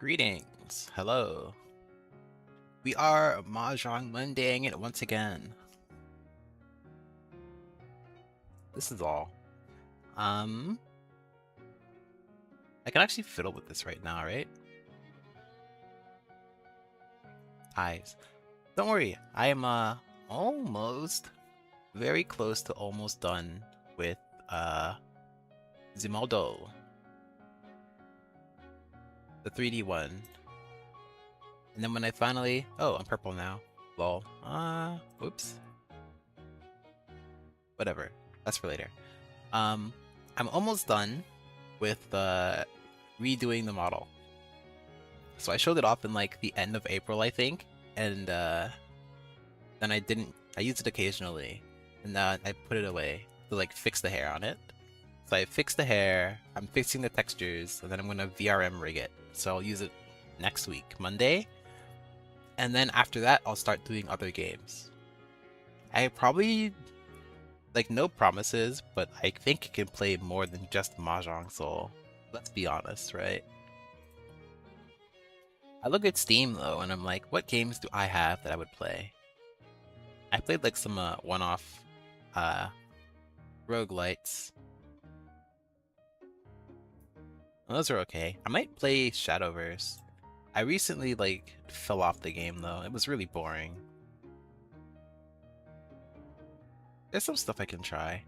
Greetings. Hello. We are Mahjong Mondaying it once again. This is all. I can actually fiddle with this right now, right? Eyes. Don't worry, I am almost very close to almost done with Zimaldo. The 3D one. And then when I finally I'm purple now. Lol. Whoops. Whatever. That's for later. I'm almost done with redoing the model. So I showed it off in like the end of April, I think, and then I used it occasionally, and then I put it away to like fix the hair on it. So I fixed the hair, I'm fixing the textures, and then I'm gonna VRM rig it. So I'll use it next week, Monday, and then after that I'll start doing other games. I probably, like, no promises, but I think it can play more than just Mahjong Soul. Let's be honest, right? I look at Steam though, and I'm like, what games do I have that I would play? I played like some one-off roguelites. Well, those are okay. I might play Shadowverse. I recently like fell off the game though. It was really boring. There's some stuff I can try.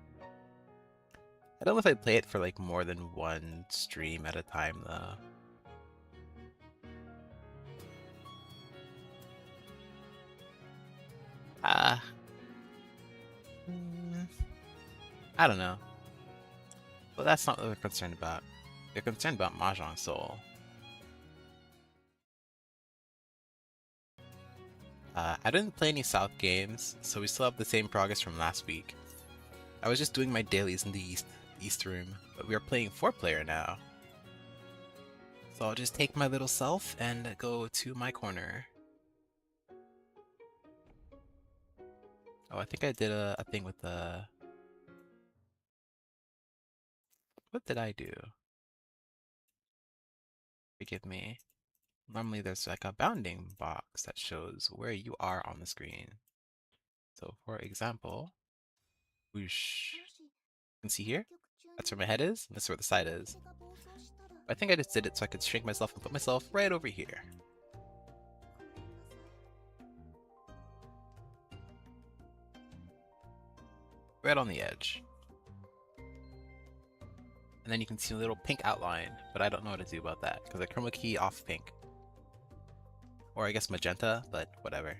I don't know if I'd play it for like more than one stream at a time though. Ah. I don't know. But that's not what they're concerned about. They're concerned about Mahjong Soul. I didn't play any South games, so we still have the same progress from last week. I was just doing my dailies in the East room, but we are playing 4-player now. So I'll just take my little self and go to my corner. Oh, I think I did a thing with the... What did I do? Forgive me. Normally there's like a bounding box that shows where you are on the screen. So for example, whoosh. You can see here? That's where my head is, and that's where the side is. I think I just did it so I could shrink myself and put myself right over here. Right on the edge. And then you can see a little pink outline, but I don't know what to do about that, because I chroma key off pink. Or I guess magenta, but whatever.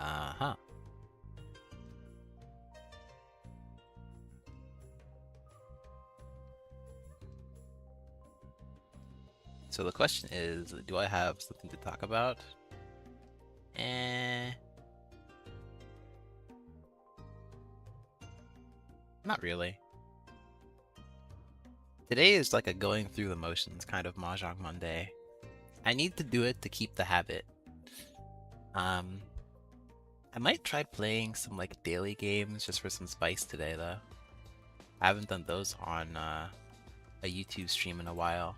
Uh-huh. So the question is, do I have something to talk about? Not really. Today is like a going through the motions kind of Mahjong Monday. I need to do it to keep the habit. I might try playing some like daily games just for some spice today though. I haven't done those on a YouTube stream in a while.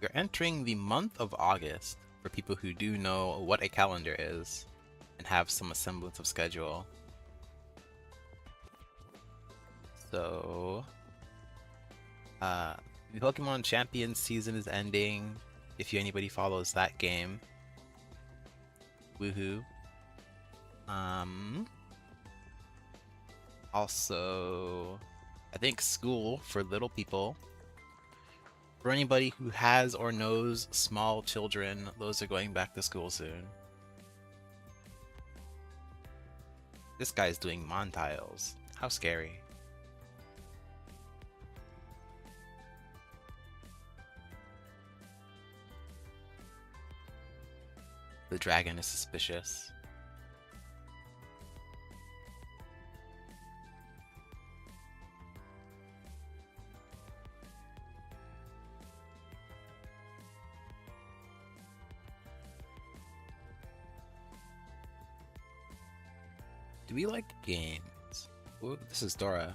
We're entering the month of August for people who do know what a calendar is and have some semblance of schedule. So, the Pokemon Champions season is ending. If anybody follows that game, woohoo. Also, I think school for little people. For anybody who has or knows small children, those are going back to school soon. This guy's doing Montiles. How scary. The dragon is suspicious. Do we like games? Ooh, this is Dora.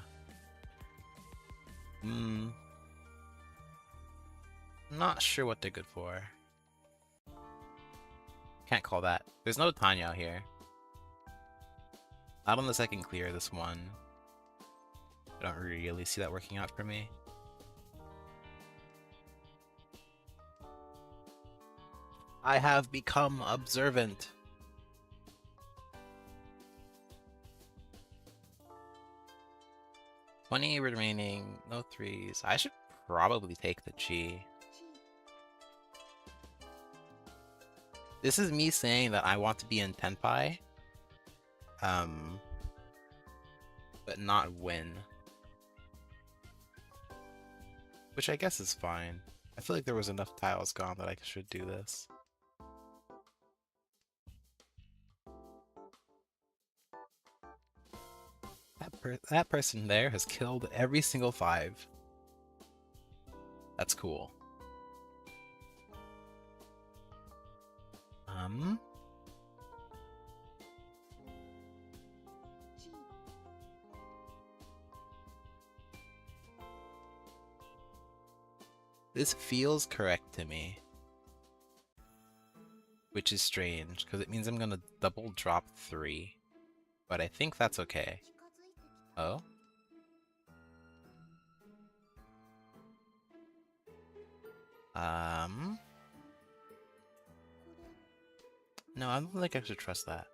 Not sure what they're good for. Can't call that. There's no Tanya out here. Not on the second clear, this one. I don't really see that working out for me. I have become observant. $20 remaining, no threes. I should probably take the G. This is me saying that I want to be in Tenpai. But not win. Which I guess is fine. I feel like there was enough tiles gone that I should do this. That person there has killed every single 5. That's cool. This feels correct to me. Which is strange, because it means I'm gonna double drop 3. But I think that's okay. Oh? No, I don't think I should trust that.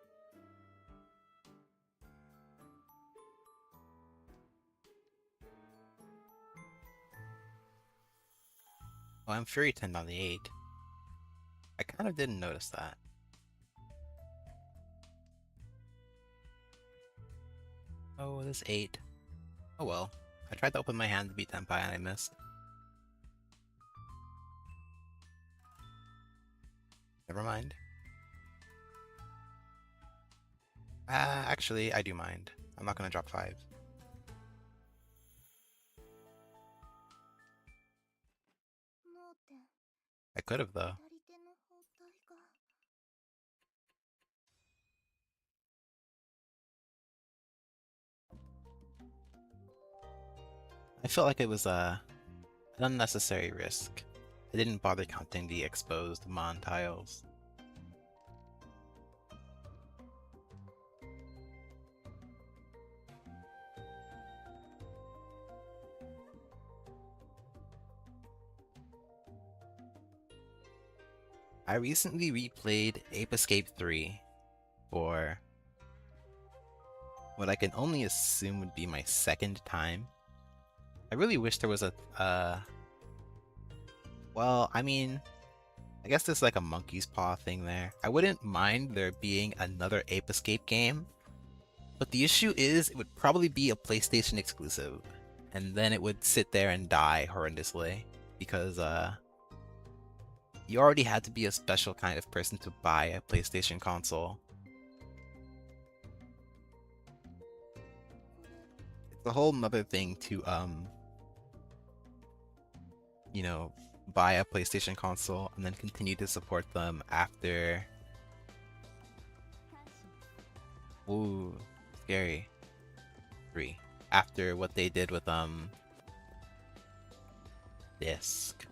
Oh, I'm Fury 10 on the 8. I kind of didn't notice that. Oh, this 8. Oh well. I tried to open my hand to beat Tenpai and I missed. Never mind. Actually, I do mind. I'm not gonna drop 5. I could have, though. I felt like it was an unnecessary risk. I didn't bother counting the exposed Mon tiles. I recently replayed Ape Escape 3 for what I can only assume would be my second time. I really wish there was a, well, I mean, I guess there's like a monkey's paw thing there. I wouldn't mind there being another Ape Escape game, but the issue is it would probably be a PlayStation exclusive, and then it would sit there and die horrendously, because, you already had to be a special kind of person to buy a PlayStation console. It's a whole nother thing to, you know, buy a PlayStation console and then continue to support them after. Ooh, scary. 3. After what they did with, Disc.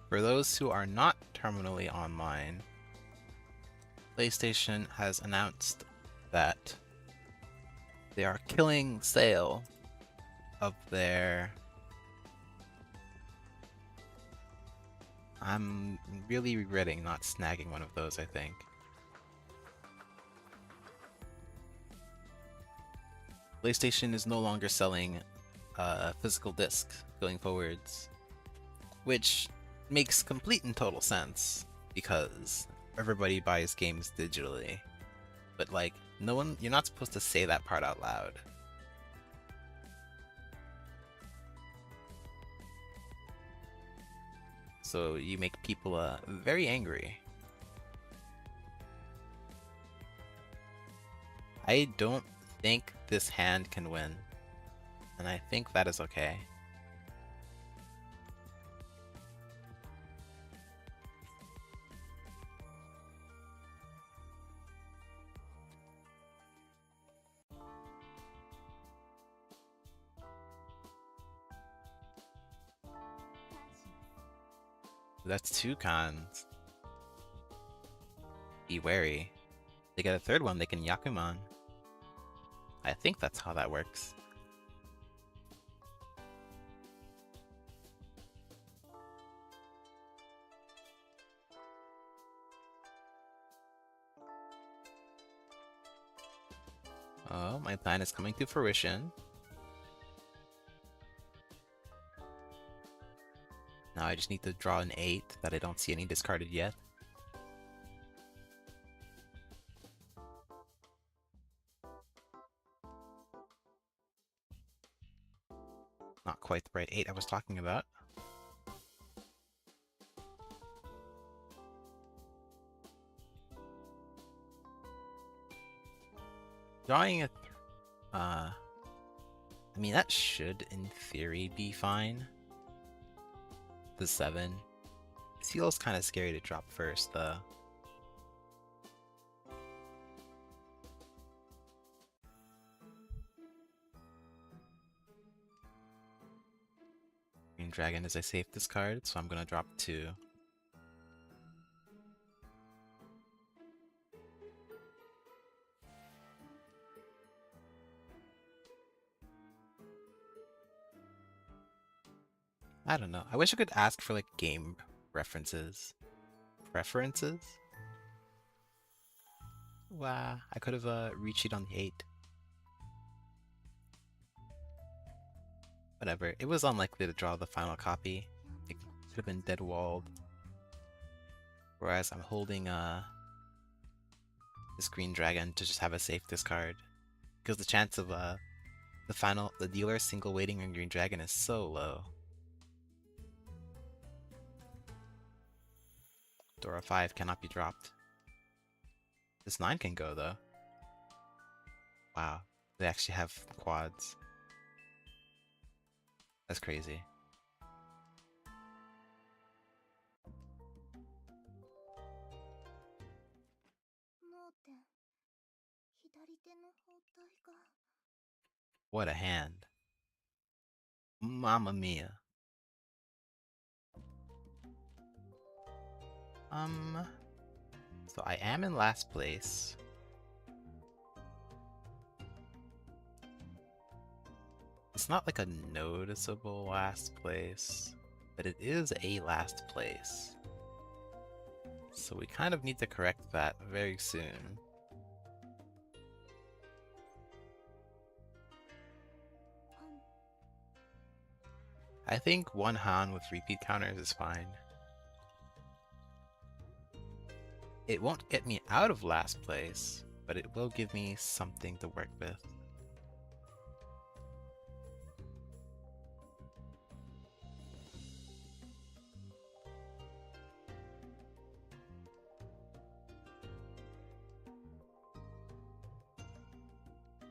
For those who are not terminally online, PlayStation has announced that they are killing sale of their... I'm really regretting not snagging one of those, I think. PlayStation is no longer selling physical discs going forwards, which makes complete and total sense because everybody buys games digitally. But like, no one, you're not supposed to say that part out loud. So you make people very angry. I don't think this hand can win, and I think that is okay. That's two cons. Be wary. They get a third one, they can Yakuman. I think that's how that works. Oh, my plan is coming to fruition. Now I just need to draw an 8 that I don't see any discarded yet. Not quite the right 8 I was talking about. Drawing a... I mean, that should, in theory, be fine. The 7. Seal's kind of scary to drop first, though. Green Dragon is a safe discard, so I'm gonna drop 2. I don't know. I wish I could ask for like game references. Preferences? Wow, I could have reached it on the 8. Whatever. It was unlikely to draw the final copy. It could have been dead walled. Whereas I'm holding this green dragon to just have a safe discard. Because the chance of the dealer single waiting on green dragon is so low. Dora 5 cannot be dropped. This 9 can go though. Wow, they actually have quads. That's crazy. What a hand. Mamma mia. So I am in last place. It's not like a noticeable last place, but it is a last place. So we kind of need to correct that very soon. I think one Han with repeat counters is fine. It won't get me out of last place, but it will give me something to work with.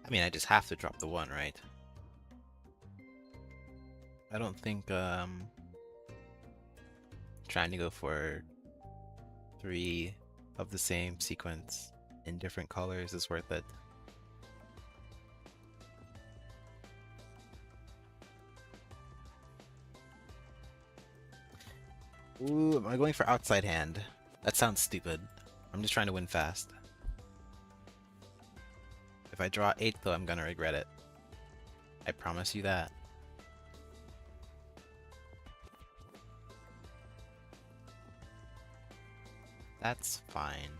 I mean, I just have to drop the 1, right? I don't think trying to go for 3 of the same sequence in different colors is worth it. Ooh, am I going for outside hand? That sounds stupid. I'm just trying to win fast. If I draw 8 though, I'm gonna regret it. I promise you that. That's fine.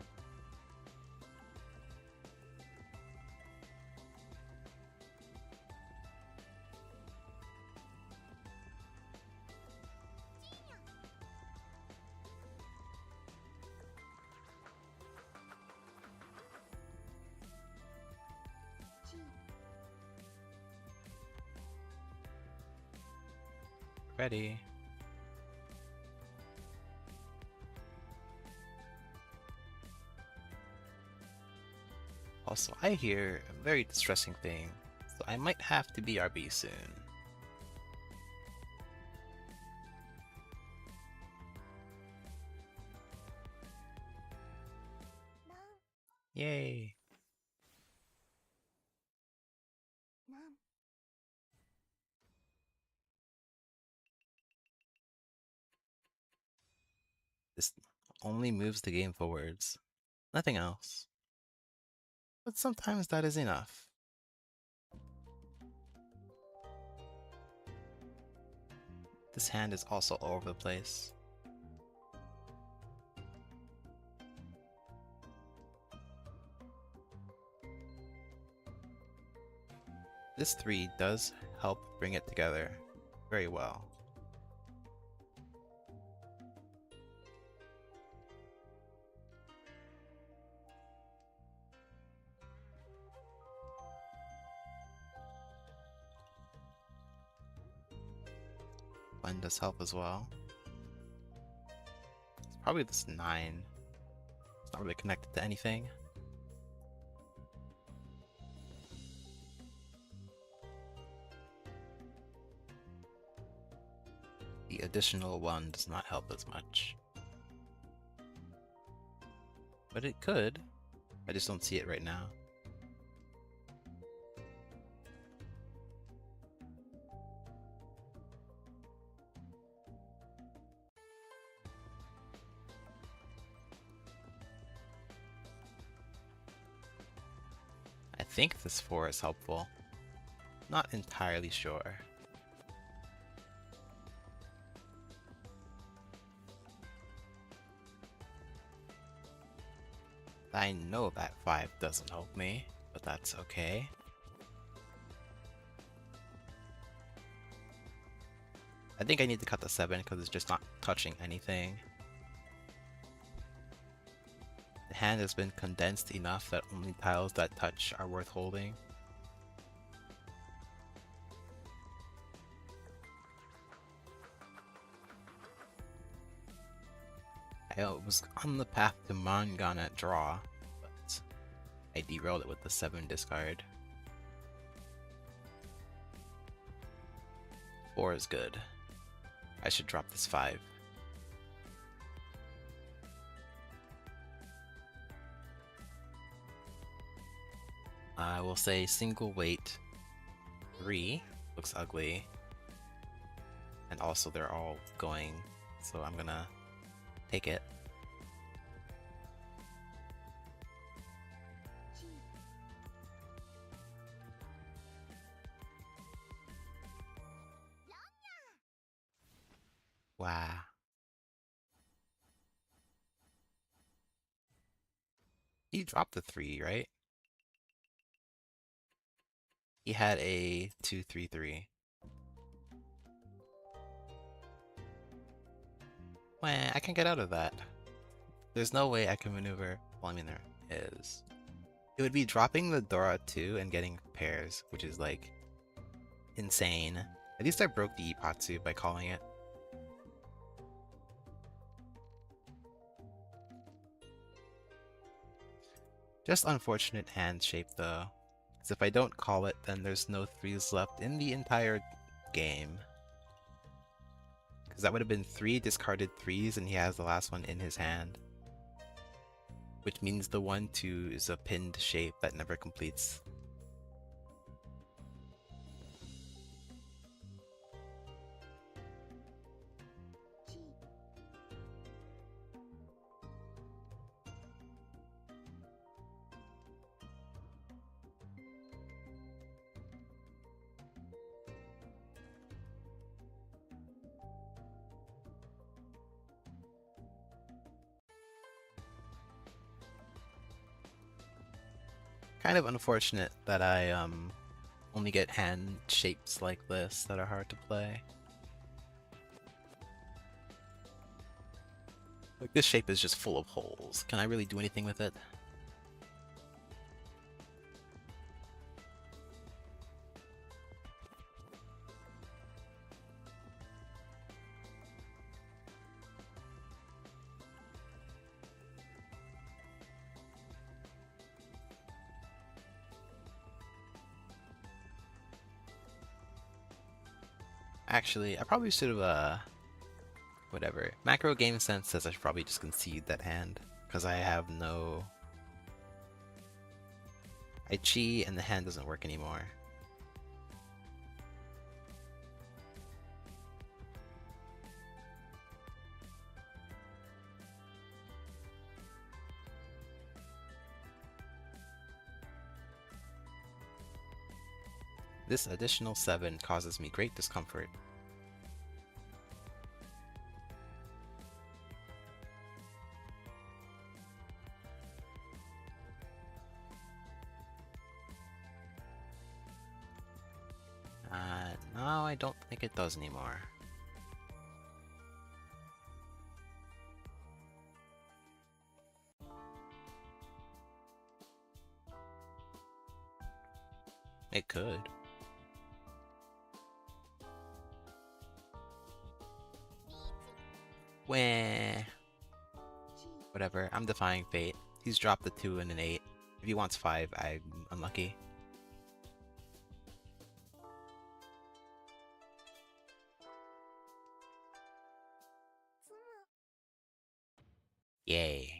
Ready. Also, I hear a very distressing thing, so I might have to BRB soon. Yay! This only moves the game forwards. Nothing else. But sometimes that is enough. This hand is also all over the place. This 3 does help bring it together very well. One does help as well. It's probably this 9. It's not really connected to anything. The additional 1 does not help as much. But it could. I just don't see it right now. I think this 4 is helpful. Not entirely sure. I know that 5 doesn't help me, but that's okay. I think I need to cut the 7 because it's just not touching anything. The hand has been condensed enough that only tiles that touch are worth holding. I was on the path to Mahjong at draw, but I derailed it with the 7 discard. 4 is good. I should drop this 5. I will say single weight 3 looks ugly. And also they're all going, so I'm gonna take it. Wow. He dropped the 3, right? He had a 2-3-3. Well, I can get out of that. There's no way I can maneuver. Well, I mean, there is. It would be dropping the Dora 2 and getting pairs, which is like insane. At least I broke the Ipatsu by calling it. Just unfortunate hand shape though. Because if I don't call it, then there's no 3s left in the entire game. Because that would have been 3 discarded 3s and he has the last one in his hand. Which means the 1-2 is a pinned shape that never completes. Kind of unfortunate that I only get hand shapes like this that are hard to play. Like this shape is just full of holes. Can I really do anything with it? Actually, I probably should have, whatever. Macro game sense says I should probably just concede that hand, because I have no... I cheat and the hand doesn't work anymore. This additional 7 causes me great discomfort. No, I don't think it does anymore. It could. Wah. Whatever, I'm defying fate. He's dropped a 2 and an 8. If he wants 5, I'm unlucky. Yay.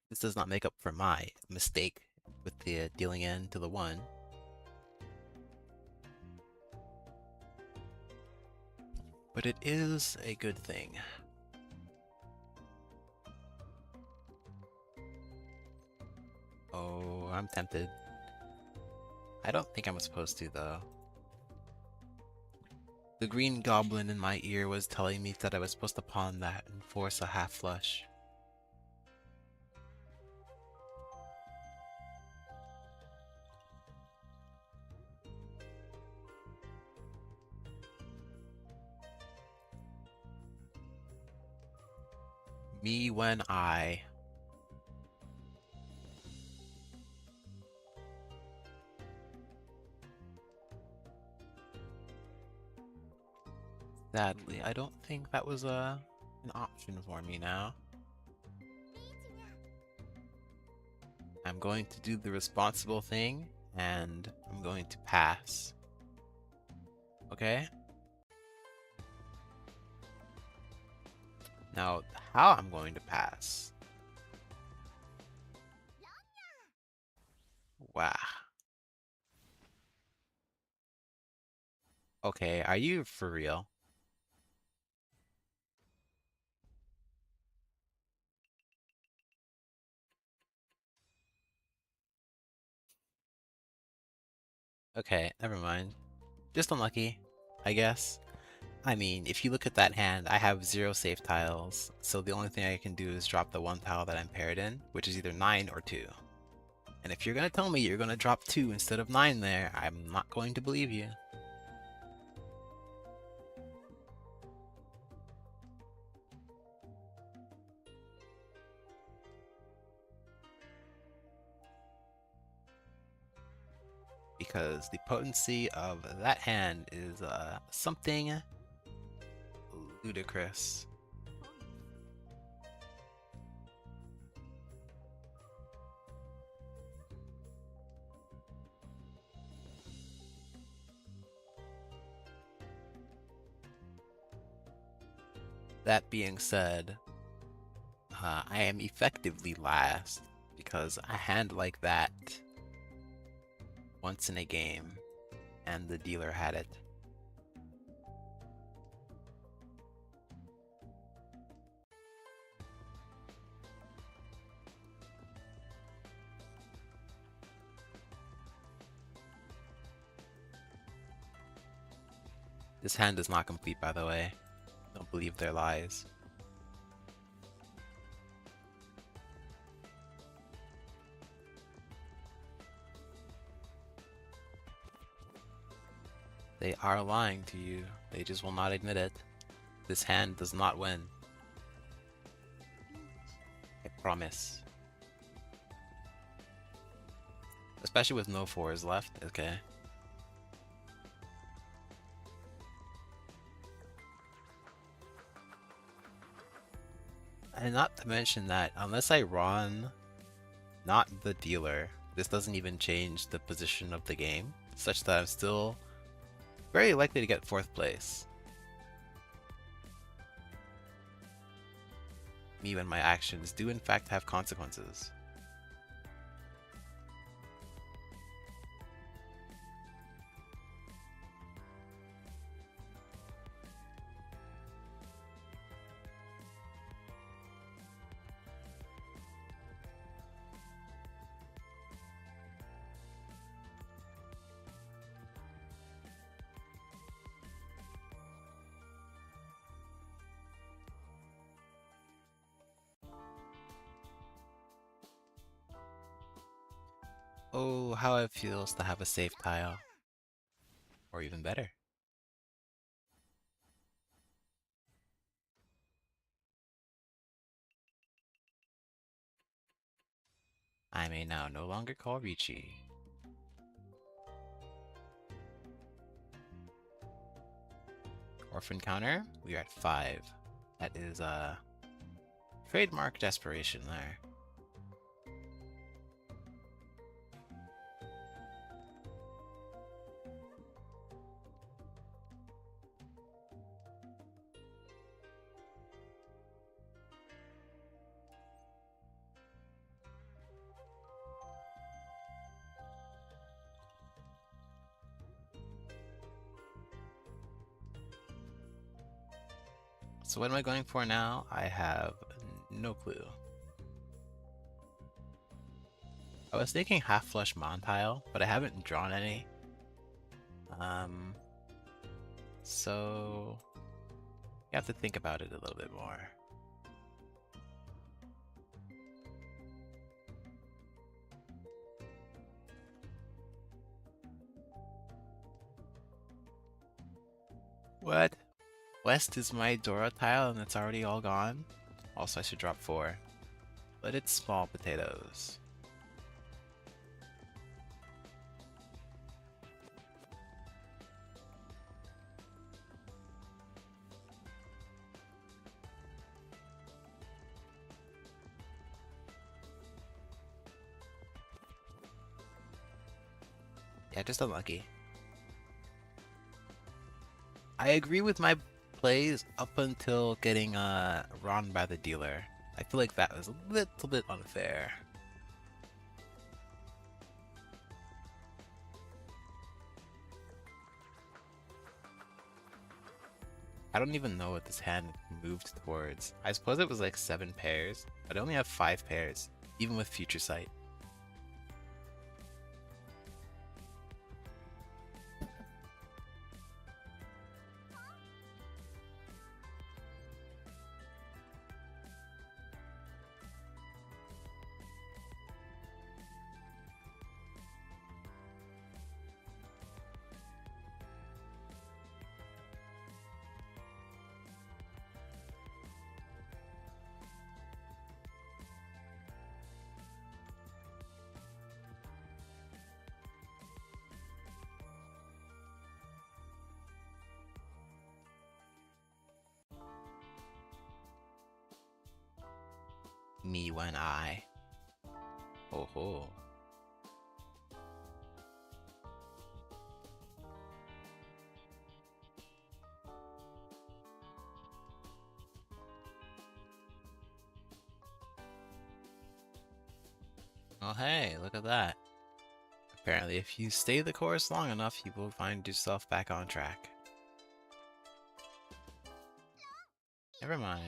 This does not make up for my mistake with the dealing in to the 1. But it is a good thing. Oh, I'm tempted. I don't think I'm supposed to, though. The green goblin in my ear was telling me that I was supposed to pawn that and force a half flush. Me when I... Sadly, I don't think that was an option for me now. I'm going to do the responsible thing, and I'm going to pass. Okay? Now, how I'm going to pass? Wow. Okay, are you for real? Okay, never mind. Just unlucky, I guess. I mean, if you look at that hand, I have 0 safe tiles, so the only thing I can do is drop the 1 tile that I'm paired in, which is either 9 or 2. And if you're gonna tell me you're gonna drop 2 instead of 9 there, I'm not going to believe you. Because the potency of that hand is something ludicrous. That being said, I am effectively last because a hand like that once in a game, and the dealer had it. This hand is not complete, by the way. Don't believe their lies. They are lying to you. They just will not admit it. This hand does not win. I promise. Especially with no 4s left. Okay. And not to mention that, unless I run not the dealer, this doesn't even change the position of the game, such that I'm still very likely to get 4th place. Me when my actions do in fact have consequences. how it feels to have a safe tile. Or even better. I may now no longer call Ricci. Orphan counter, we are at 5. That is trademark desperation there. So what am I going for now? I have no clue. I was thinking half flush Montile, but I haven't drawn any. So you have to think about it a little bit more. What? West is my Dora tile and it's already all gone? Also, I should drop 4. But it's small potatoes. Yeah, just unlucky. I agree with my plays up until getting run by the dealer. I feel like that was a little bit unfair. I don't even know what this hand moved towards. I suppose it was like 7 pairs, but I only have 5 pairs, even with Future Sight. Me when I. Oh ho. Oh hey, look at that. Apparently if you stay the course long enough, you will find yourself back on track. Never mind.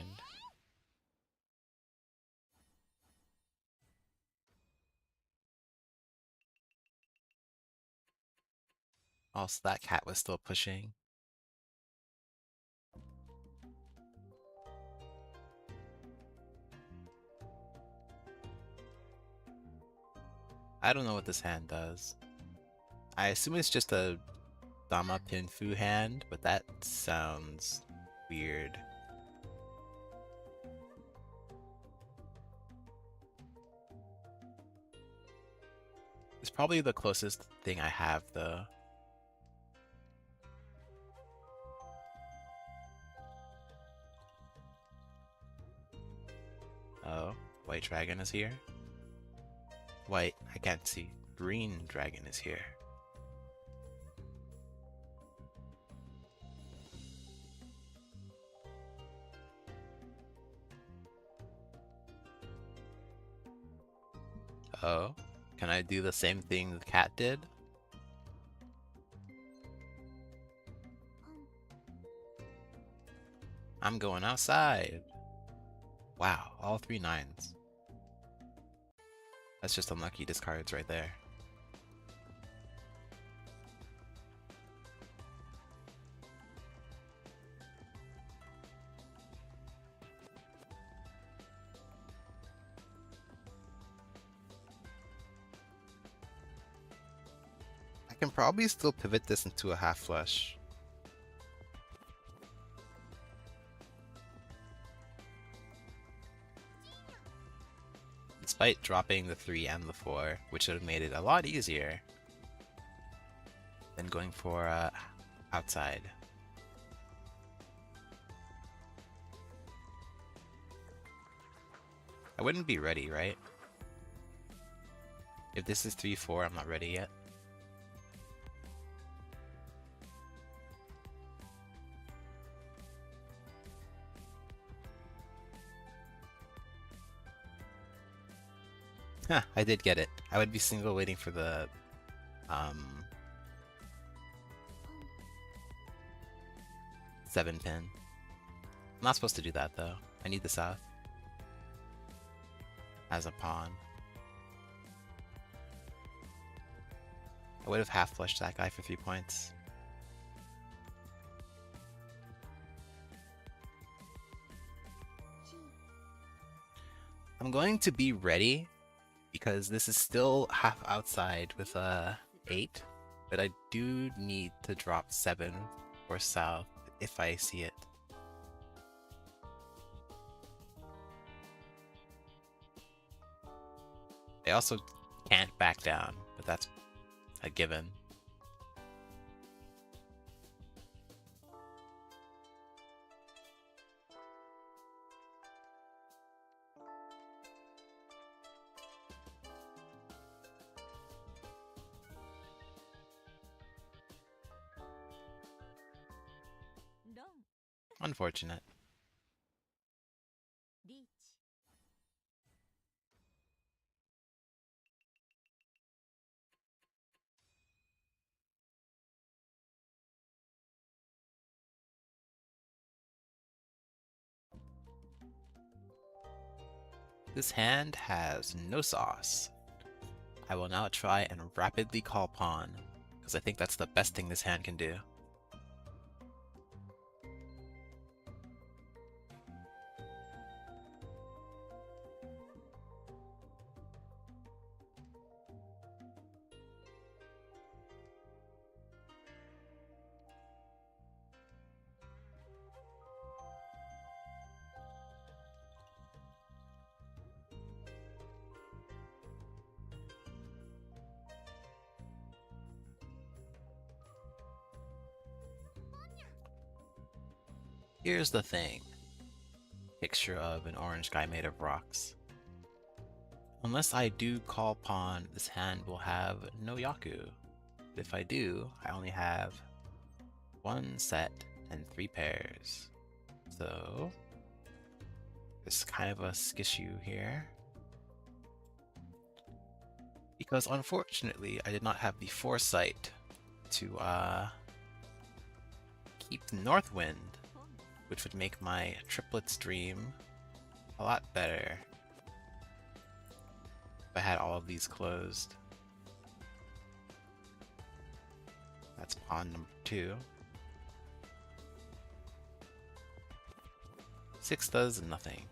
Also, that cat was still pushing. I don't know what this hand does. I assume it's just a Dama Pinfu hand, but that sounds weird. It's probably the closest thing I have, though. Oh, white dragon is here? White, I can't see. Green dragon is here. Oh, can I do the same thing the cat did? I'm going outside. Wow, all 3 9s. That's just unlucky discards right there. can probably still pivot this into a half flush. Despite dropping the 3 and the 4, which would have made it a lot easier than going for outside. I wouldn't be ready, right? If this is 3-4, I'm not ready yet. Huh, I did get it. I would be single waiting for the 7 pin. I'm not supposed to do that though. I need the south as a pawn. I would have half flushed that guy for 3 points. I'm going to be ready because this is still half outside with a 8, but I do need to drop 7 for south if I see it. I also can't back down, but that's a given. Unfortunate. This hand has no sauce. I will now try and rapidly call pawn, because I think that's the best thing this hand can do. Here's the thing. Picture of an orange guy made of rocks. Unless I do call pawn, this hand will have no Yaku. But if I do, I only have 1 set and 3 pairs. So there's kind of a skissue here. Because unfortunately, I did not have the foresight to keep the north wind, which would make my triplet stream a lot better if I had all of these closed. That's pawn number 2. 6 does nothing.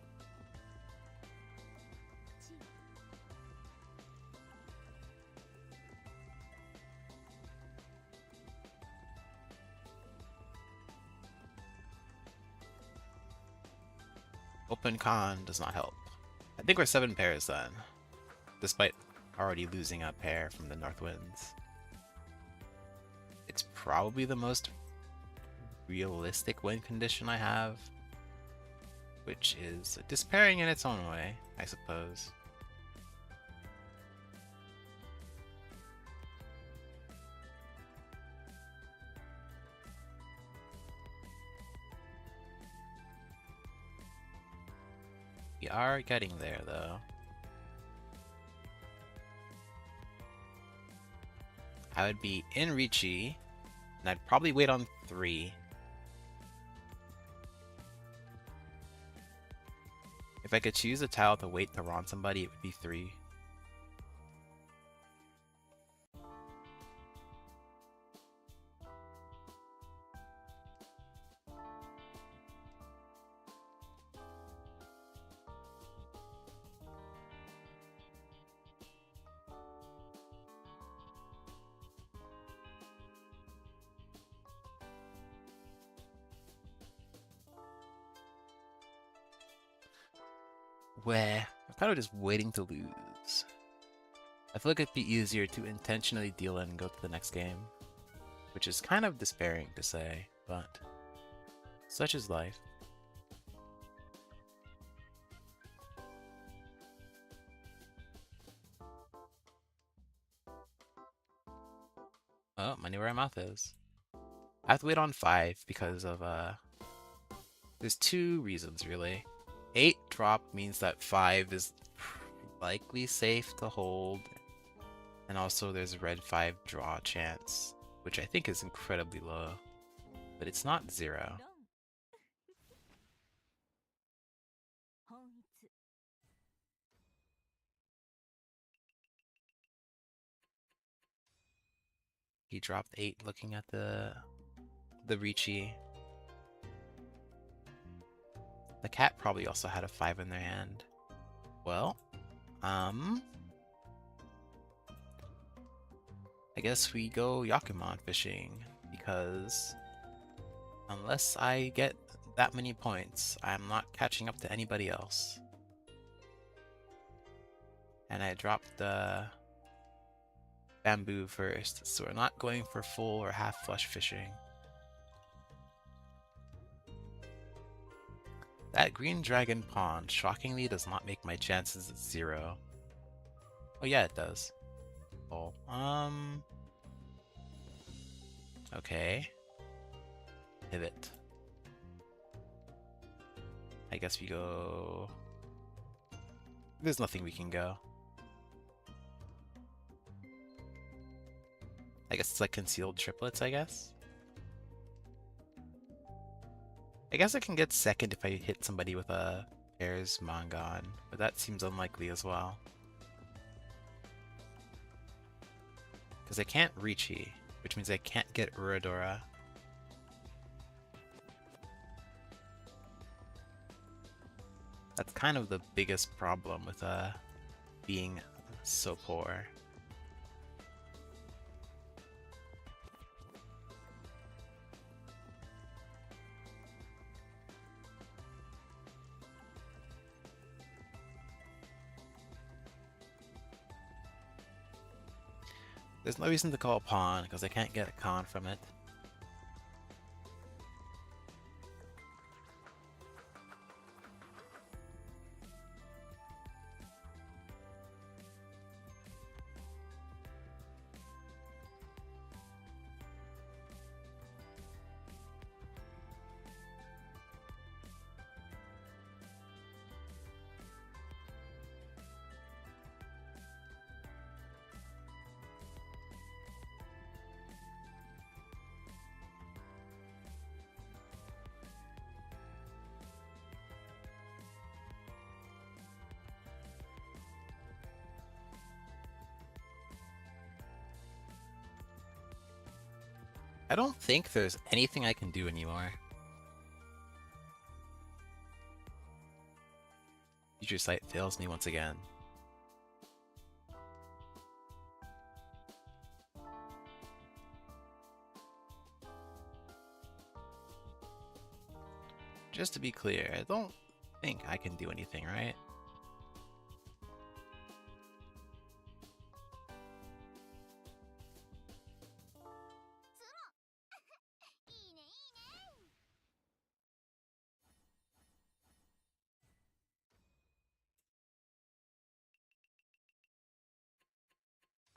Open con does not help. I think we're 7 pairs then, despite already losing a pair from the North Winds. It's probably the most realistic win condition I have, which is despairing in its own way, I suppose. We are getting there, though. I would be in Ricci, and I'd probably wait on 3. If I could choose a tile to wait to Ron somebody, it would be 3. where I'm kind of just waiting to lose. I feel like it'd be easier to intentionally deal in and go to the next game, which is kind of despairing to say, but such is life. Oh, I knew where my mouth is. I have to wait on 5 because of, there's 2 reasons, really. 8 drop means that 5 is likely safe to hold, and also there's a red 5 draw chance, which I think is incredibly low, but it's not 0. He dropped 8 looking at the Ricci. The cat probably also had a 5 in their hand. Well, I guess we go Yakuman fishing, because unless I get that many points, I'm not catching up to anybody else. And I dropped the bamboo first, so we're not going for full or half flush fishing. That green dragon pawn shockingly does not make my chances 0. Oh yeah, it does. Oh, okay. Pivot. I guess we go... There's nothing we can go. I guess it's like concealed triplets, I guess? I guess I can get second if I hit somebody with a pairs Mangon, but that seems unlikely as well. Because I can't Ricci, which means I can't get Uradora. That's kind of the biggest problem with being so poor. There's no reason to call a pawn, because I can't get a con from it. I don't think there's anything I can do anymore. Future Sight fails me once again. Just to be clear, I don't think I can do anything, right?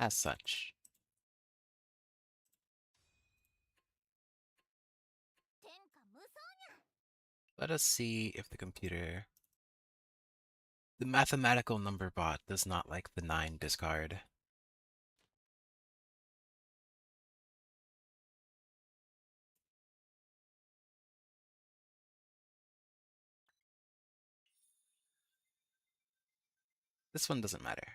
As such. Let us see if the mathematical number bot does not like the 9 discard. This one doesn't matter.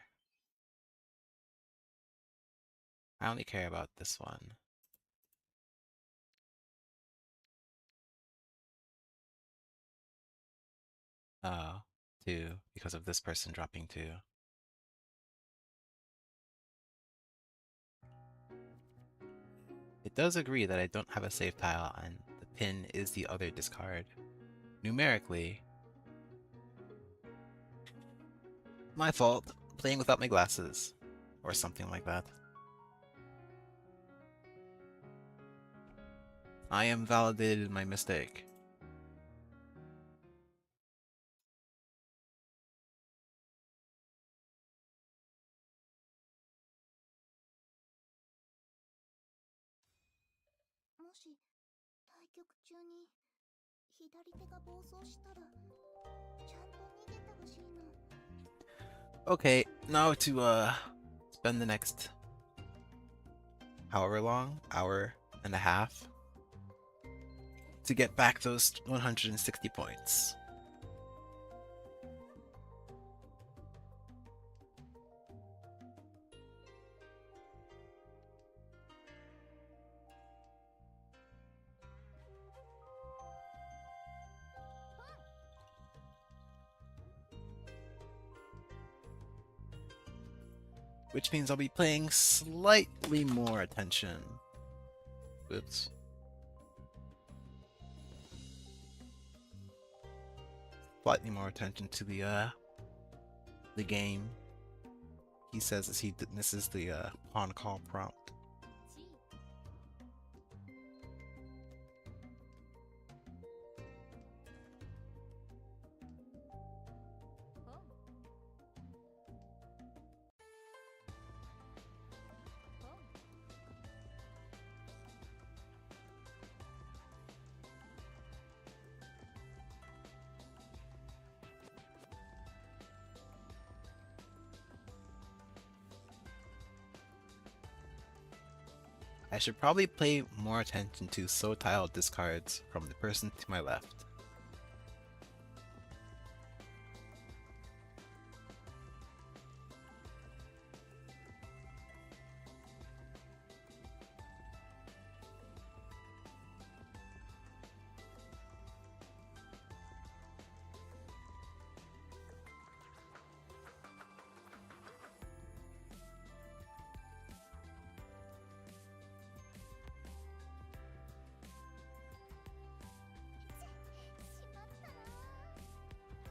I only care about this one. Oh, 2, because of this person dropping 2. It does agree that I don't have a safe tile, and the pin is the other discard. Numerically, My fault. Playing without my glasses. Or something like that. I am validated my mistake. Okay, now to spend the next however long, hour and a half, to get back those 160 points. Which means I'll be paying slightly more attention. Oops. Slightly more attention to the game. He says as he misses the pawn call prompt. I should probably pay more attention to so-tile discards from the person to my left.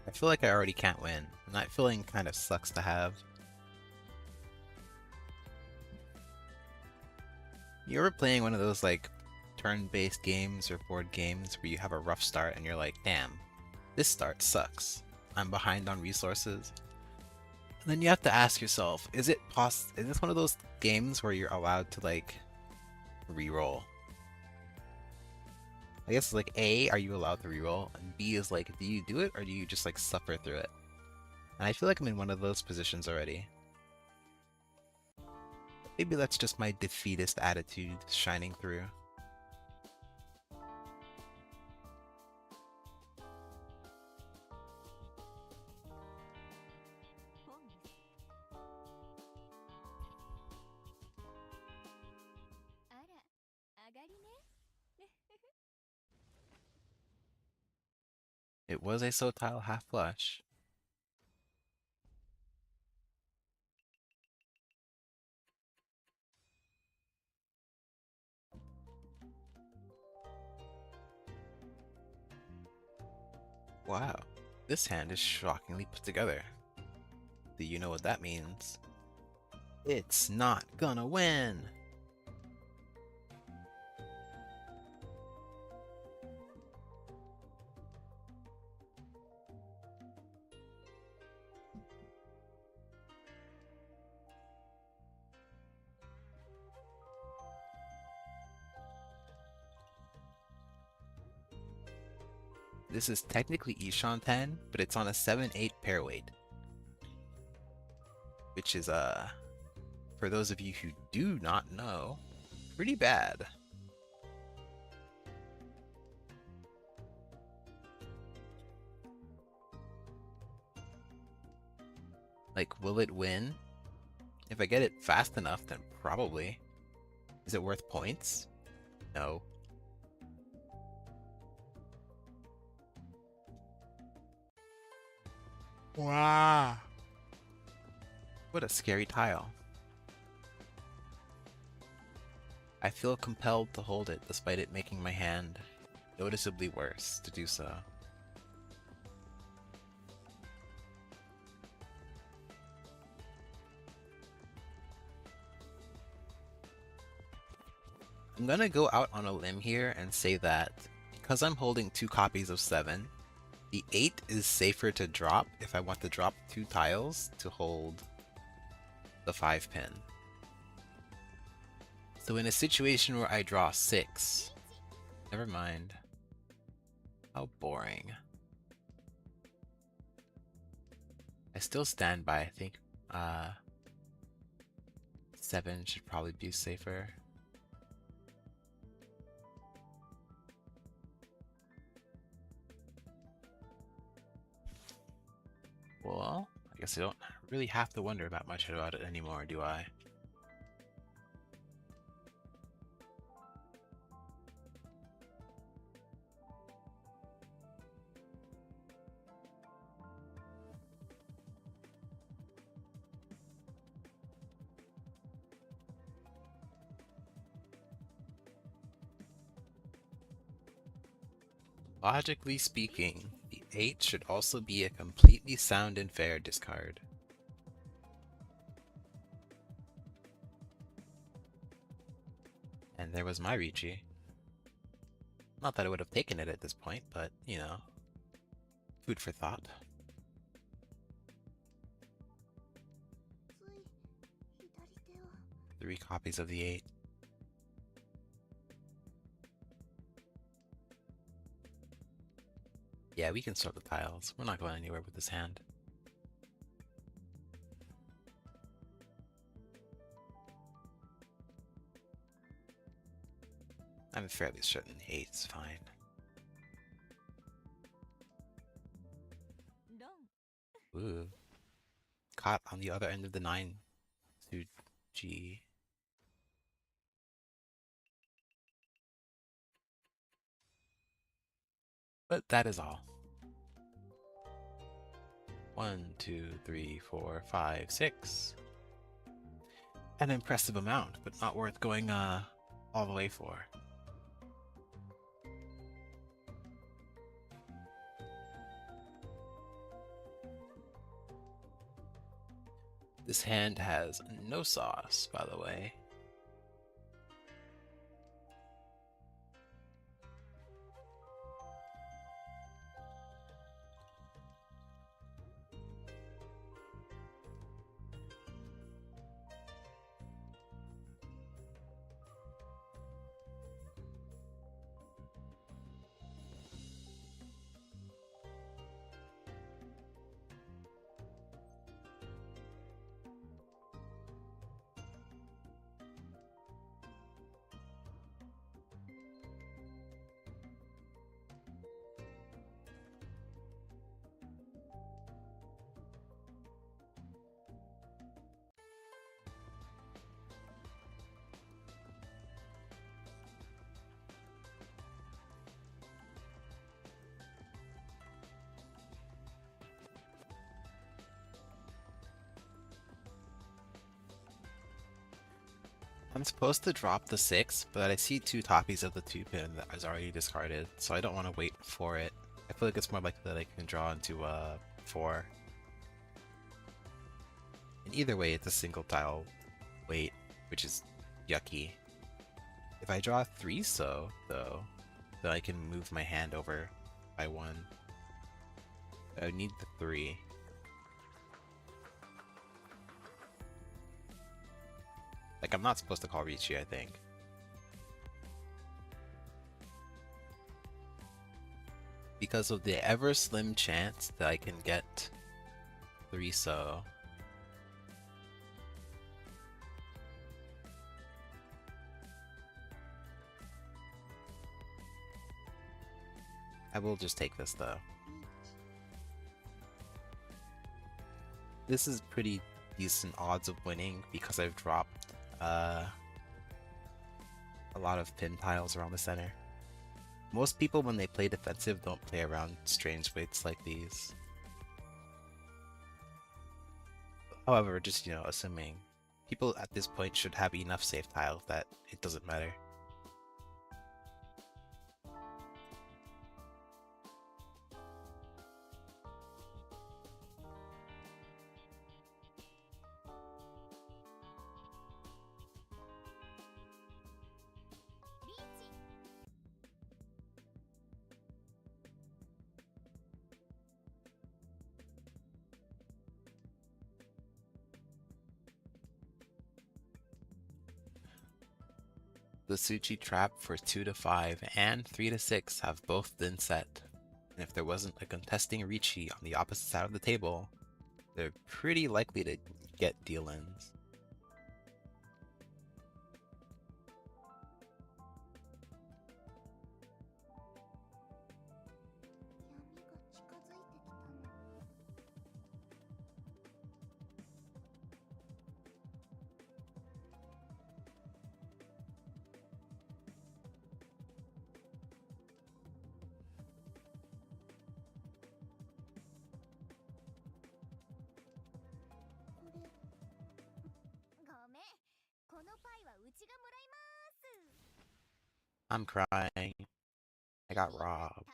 I feel like I already can't win, and that feeling kind of sucks to have. You ever playing one of those like turn-based games or board games where you have a rough start and you're like, damn, this start sucks. I'm behind on resources. And then you have to ask yourself, is this one of those games where you're allowed to like reroll? I guess like A, are you allowed to reroll? And B is like, do you do it or do you just like suffer through it? And I feel like I'm in one of those positions already. Maybe that's just my defeatist attitude shining through. It was a so-tile half flush. Wow, this hand is shockingly put together. Do you know what that means? It's not gonna win! This is technically Ishan 10, but it's on a 7-8 pair weight. Which is, for those of you who do not know, pretty bad. Like, will it win? If I get it fast enough, then probably. Is it worth points? No. Wow. What a scary tile. I feel compelled to hold it despite it making my hand noticeably worse to do so. I'm gonna go out on a limb here and say that because I'm holding 2 copies of 7, the 8 is safer to drop if I want to drop 2 tiles to hold the 5 pin. So in a situation where I draw 6, never mind. How boring. I still stand by, I think 7 should probably be safer. Well, I guess I don't really have to wonder that much about it anymore, do I? Logically speaking, the 8 should also be a completely sound and fair discard. And there was my Ricci. Not that I would have taken it at this point, but, you know, food for thought. 3 copies of the 8. Yeah, we can sort the tiles. We're not going anywhere with this hand. I'm fairly certain the 8's fine. Ooh. Caught on the other end of the 9 to G. But that is all. 1, 2, 3, 4, 5, 6. An impressive amount, but not worth going all the way for. This hand has no sauce, by the way. I'm supposed to drop the 6, but I see 2 copies of the 2 pin that is already discarded, so I don't want to wait for it. I feel like it's more likely that I can draw into 4. And either way, it's a single tile wait, which is yucky. If I draw 3 so, though, then I can move my hand over by 1. I need the 3. Like, I'm not supposed to call Ricci, I think. Because of the ever slim chance that I can get 3 so. I will just take this though. This is pretty decent odds of winning because I've dropped a lot of pin tiles around the center. Most people, when they play defensive, don't play around strange weights like these. However, just, you know, assuming people at this point should have enough safe tiles that it doesn't matter. The Suchi trap for 2 to 5 and 3 to 6 have both been set. And if there wasn't a contesting Ricci on the opposite side of the table, they're pretty likely to get deal-ins. I'm crying. I got robbed.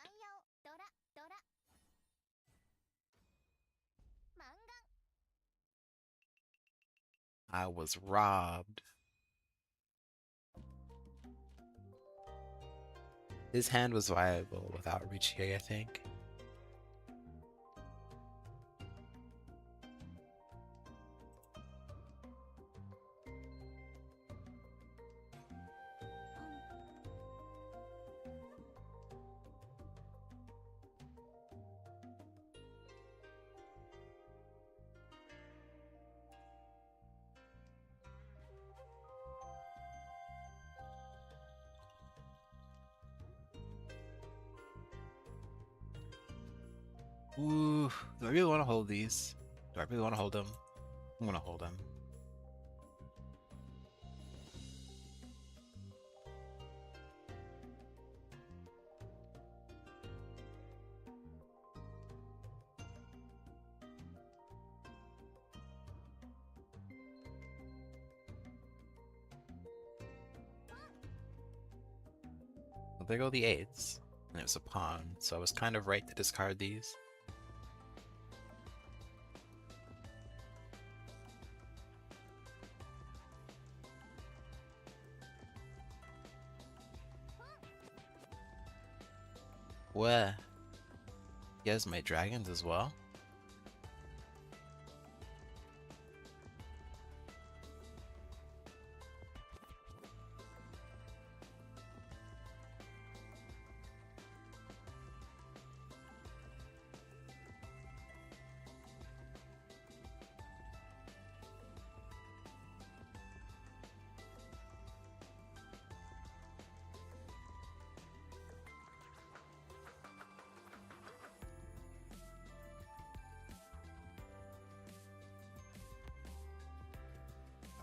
I was robbed. His hand was viable without Ricci, I think. Ooh, do I really want to hold these? Do I really want to hold them? I'm gonna hold them. Well, there go the 8s. And it was a pawn, so I was kind of right to discard these. Where? He has my dragons as well?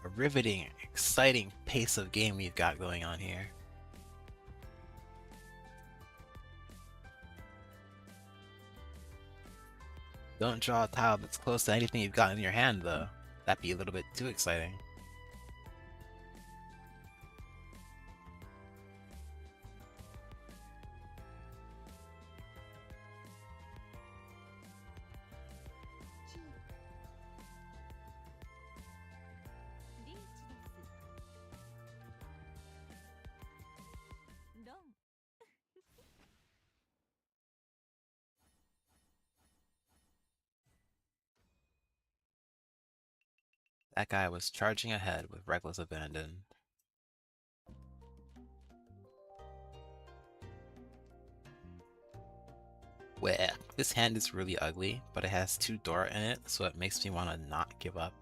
A riveting, exciting pace of game we've got going on here. Don't draw a tile that's close to anything you've got in your hand, though. That'd be a little bit too exciting. That guy was charging ahead with reckless abandon. Well, this hand is really ugly, but it has 2 Dora in it, so it makes me want to not give up.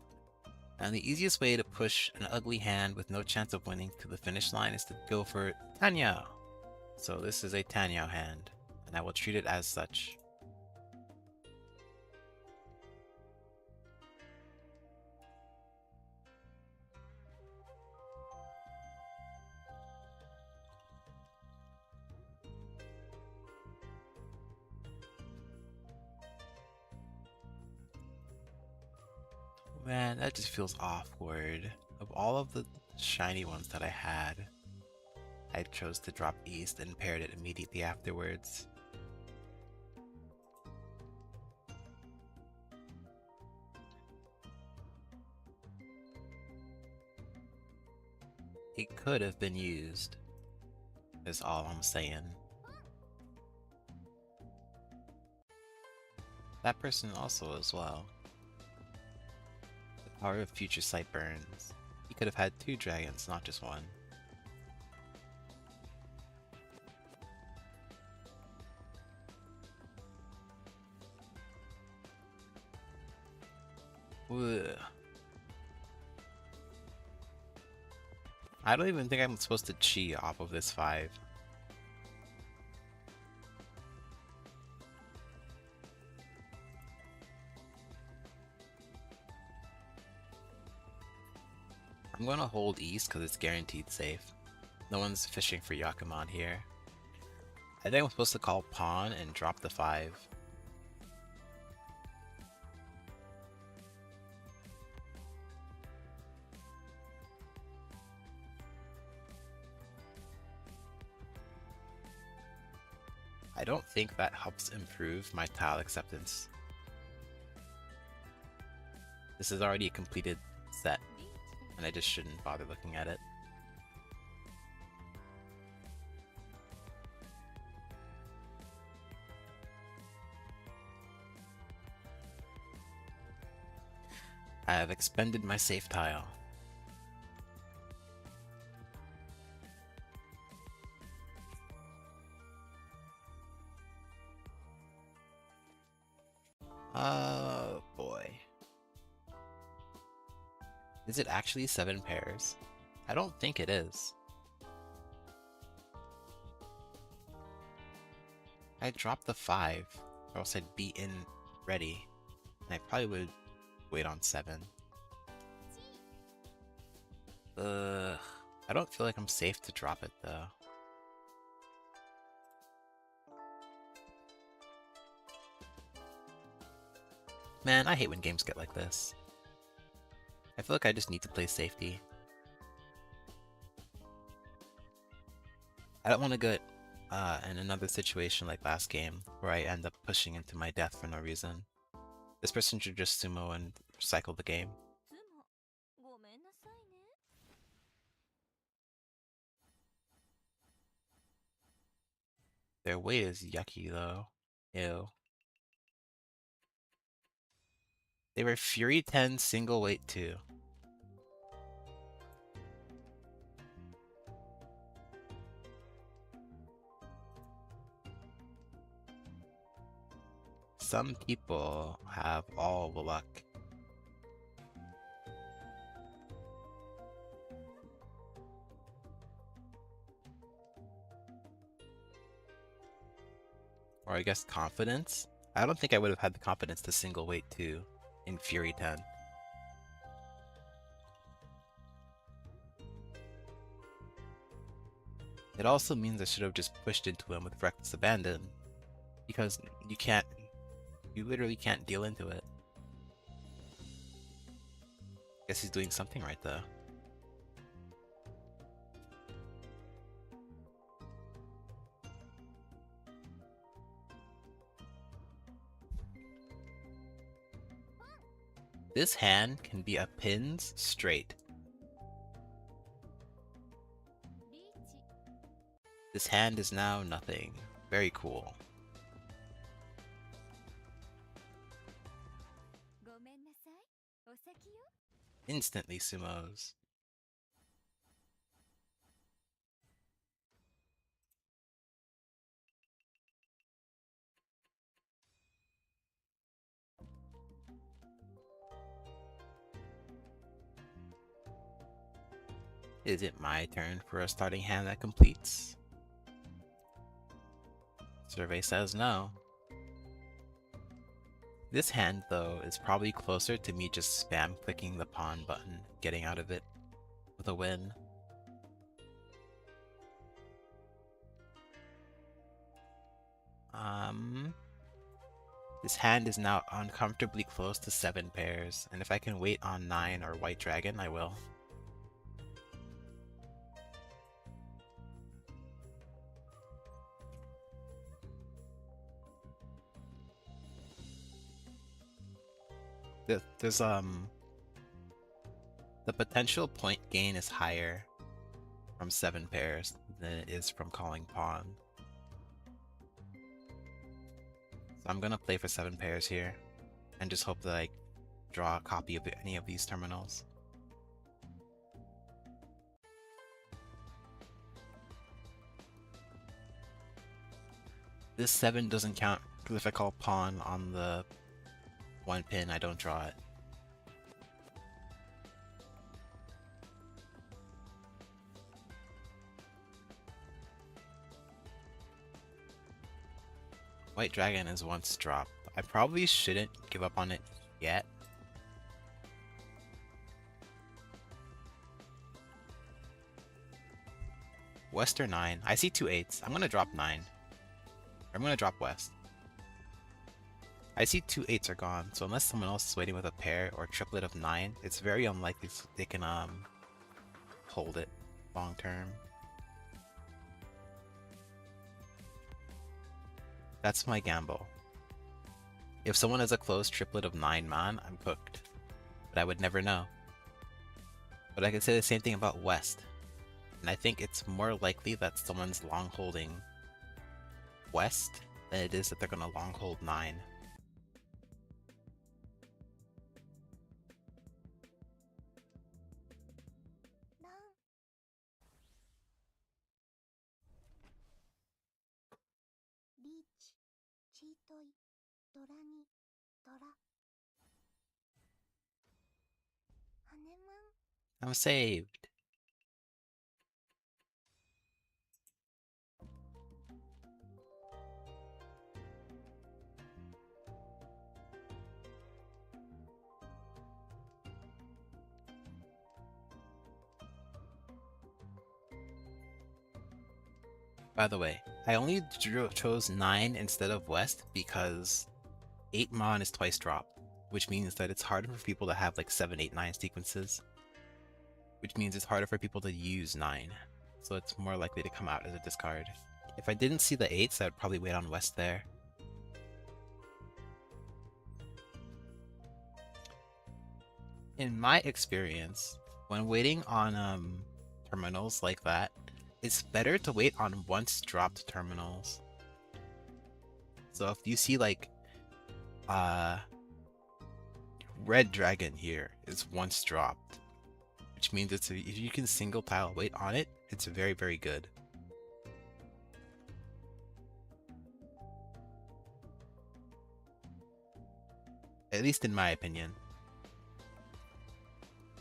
And the easiest way to push an ugly hand with no chance of winning to the finish line is to go for Tanya. So this is a Tanya hand, and I will treat it as such. Man, that just feels awkward. Of all of the shiny ones that I had, I chose to drop East and paired it immediately afterwards. It could have been used, is all I'm saying. That person also as well. The power of future sight burns. He could have had 2 dragons, not just 1. Ugh. I don't even think I'm supposed to chi off of this 5. I'm gonna hold east because it's guaranteed safe. No one's fishing for Yakuman here. I think I'm supposed to call pawn and drop the 5. I don't think that helps improve my tile acceptance. This is already a completed set, and I just shouldn't bother looking at it. I have expended my safe tile. Oh boy. Is it actually 7 pairs? I don't think it is. I dropped the 5, or else I'd be in ready, and I probably would wait on 7. I don't feel like I'm safe to drop it though. Man, I hate when games get like this. I feel like I just need to play safety. I don't want to get in another situation like last game, where I end up pushing into my death for no reason. This person should just sumo and cycle the game. Their weight is yucky though. Ew. They were Fury 10 single weight too. Some people have all the luck. Or I guess confidence? I don't think I would have had the confidence to single weight too in Fury 10. It also means I should have just pushed into him with reckless abandon, because you literally can't deal into it. Guess he's doing something right though. This hand can be a pins straight. This hand is now nothing. Very cool. Instantly sumos. Is it my turn for a starting hand that completes? Survey says no. This hand, though, is probably closer to me just spam clicking the pawn button, getting out of it with a win. This hand is now uncomfortably close to 7 pairs, and if I can wait on 9 or White Dragon, I will. There's the potential point gain is higher from 7 pairs than it is from calling pawn. So I'm gonna play for 7 pairs here, and just hope that I draw a copy of any of these terminals. This 7 doesn't count, because if I call pawn on the 1 pin, I don't draw it. White Dragon is once dropped. I probably shouldn't give up on it yet. West or 9? I see 2 8s. I'm gonna drop 9. I'm gonna drop West. I see 2 8s are gone, so unless someone else is waiting with a pair or triplet of 9, it's very unlikely they can hold it long term. That's my gamble. If someone has a closed triplet of 9 man, I'm cooked. But I would never know. But I could say the same thing about West. And I think it's more likely that someone's long holding West than it is that they're gonna long hold 9. I'm saved. By the way, I only chose 9 instead of West because 8 mon is twice drop, which means that it's harder for people to have like 7, 8, 9 sequences. Which means it's harder for people to use 9. So it's more likely to come out as a discard. If I didn't see the 8s, I'd probably wait on West there. In my experience, when waiting on terminals like that, it's better to wait on once dropped terminals. So if you see like Red Dragon here is once dropped, which means if you can single tile wait on it, it's very, very good. At least in my opinion.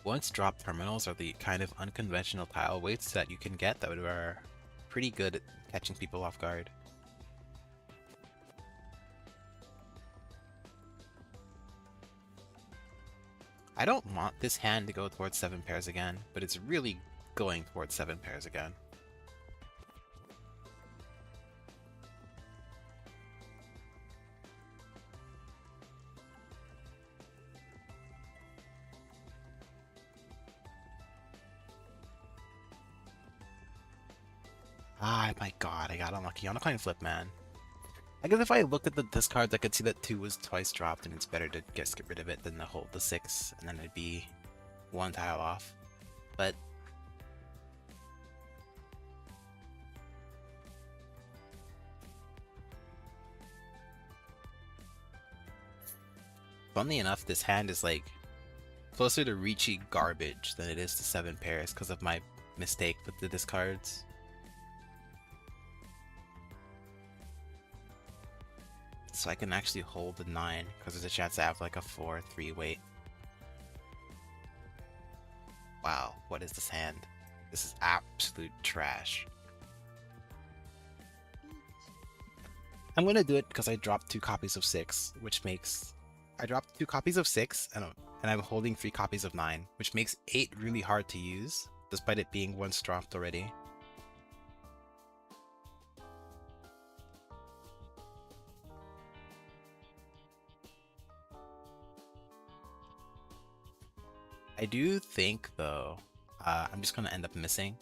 Once dropped terminals are the kind of unconventional tile waits that you can get that are pretty good at catching people off guard. I don't want this hand to go towards 7 pairs again, but it's really going towards 7 pairs again. Ah, my god, I got unlucky on a coin flip, man. I guess if I looked at the discards, I could see that 2 was twice dropped, and it's better to just get rid of it than to hold the 6, and then it'd be 1 tile off. But funnily enough, this hand is like closer to Ricci garbage than it is to 7 pairs because of my mistake with the discards. So I can actually hold the 9 because there's a chance I have like a 4-3 weight. Wow, what is this hand? This is absolute trash. I'm gonna do it because I dropped 2 copies of 6, which makes... I dropped 2 copies of 6, and I'm holding 3 copies of 9, which makes 8 really hard to use, despite it being once dropped already. I do think, though, I'm just gonna end up missing.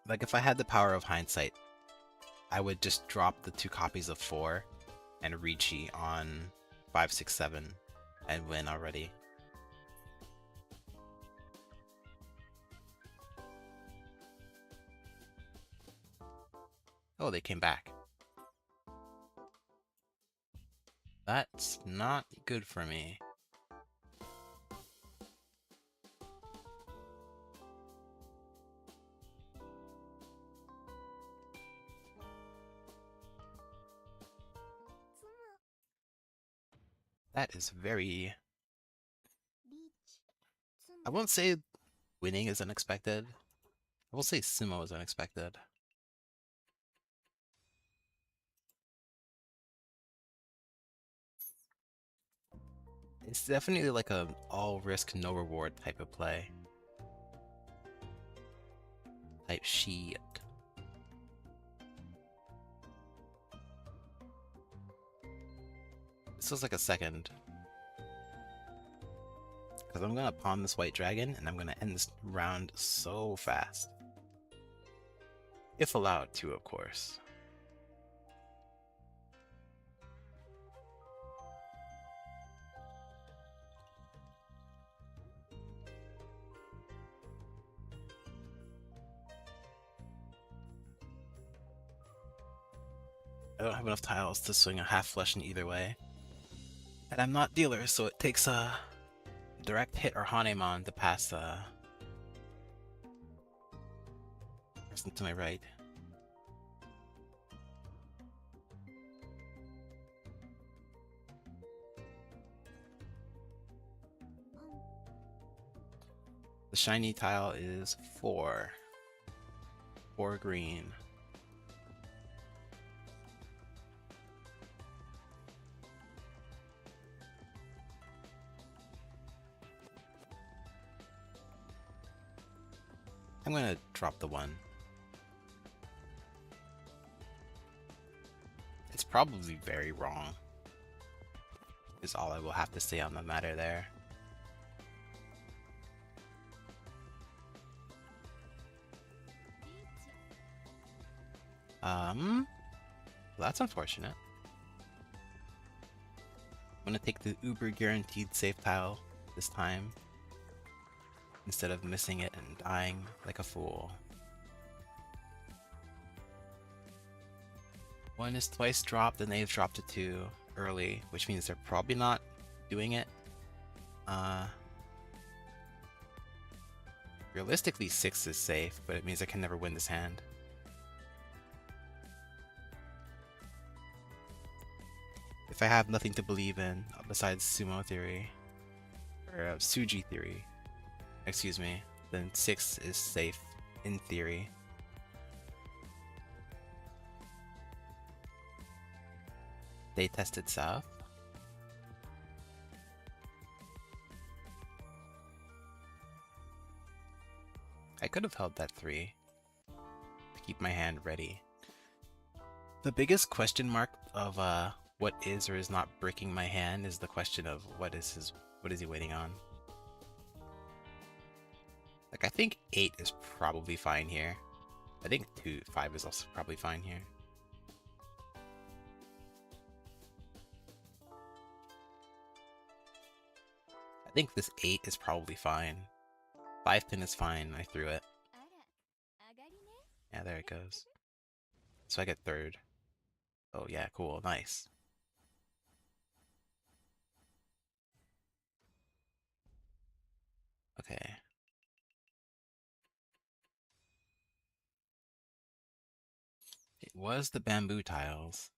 Like, if I had the power of hindsight, I would just drop the 2 copies of 4 and Ricci on 5, 6, 7 and win already. Oh, they came back. That's not good for me. That is very... I won't say winning is unexpected. I will say sumo was unexpected. It's definitely like a all risk no reward type of play. Type shit. This was like a second. Because I'm gonna pawn this white dragon and I'm gonna end this round so fast. If allowed to, of course. I don't have enough tiles to swing a half flush in either way. And I'm not dealer, so it takes a direct hit or Hanemon to pass the person to my right. The shiny tile is 4. 4 green. I'm gonna drop the 1. It's probably very wrong, is all I will have to say on the matter there. Well, that's unfortunate. I'm gonna take the uber guaranteed safe tile this time, instead of missing it and dying like a fool. 1 is twice dropped, and they've dropped it 2 early, which means they're probably not doing it. Realistically, 6 is safe, but it means I can never win this hand. If I have nothing to believe in besides sumo theory, or Suji theory, excuse me, then 6 is safe in theory. They tested south. I could have held that 3 to keep my hand ready. The biggest question mark of what is or is not breaking my hand is the question of what is he waiting on? Like, I think 8 is probably fine here. I think 5 is also probably fine here. I think this 8 is probably fine. 5 pin is fine, I threw it. Yeah, there it goes. So I get 3rd. Oh yeah, cool, nice. Okay. It was the bamboo tiles.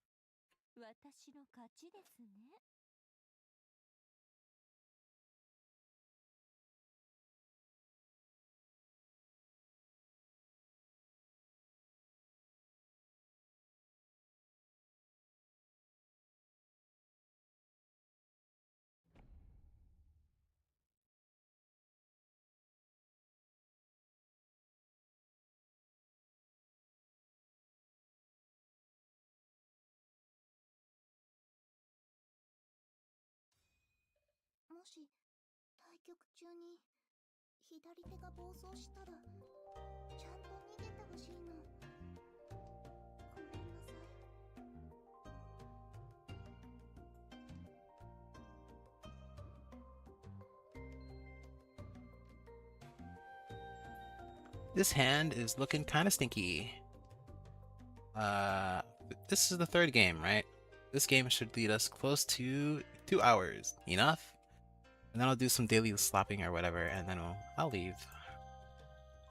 This hand is looking kind of stinky. This is the 3rd game, right? This game should lead us close to 2 hours. Enough? And then I'll do some daily slapping or whatever, and then I'll leave.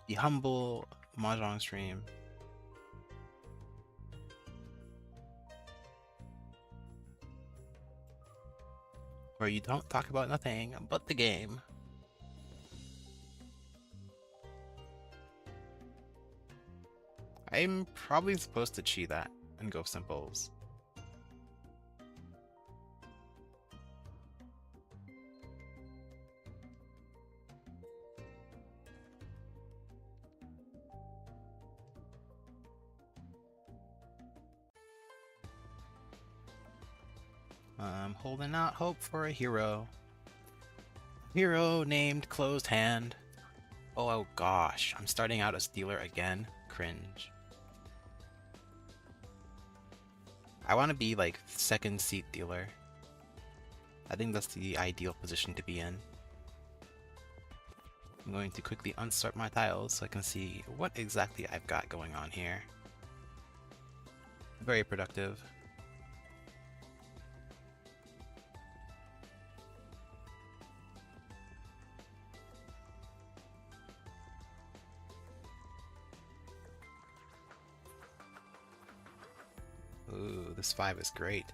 The humble Mahjong stream. Where you don't talk about nothing but the game. I'm probably supposed to cheat that and go simples. I'm holding out hope for a hero. Hero named Closed Hand. Oh gosh, I'm starting out as dealer again. Cringe. I want to be like second seat dealer. I think that's the ideal position to be in. I'm going to quickly unsort my tiles so I can see what exactly I've got going on here. Very productive. Ooh, this 5 is great.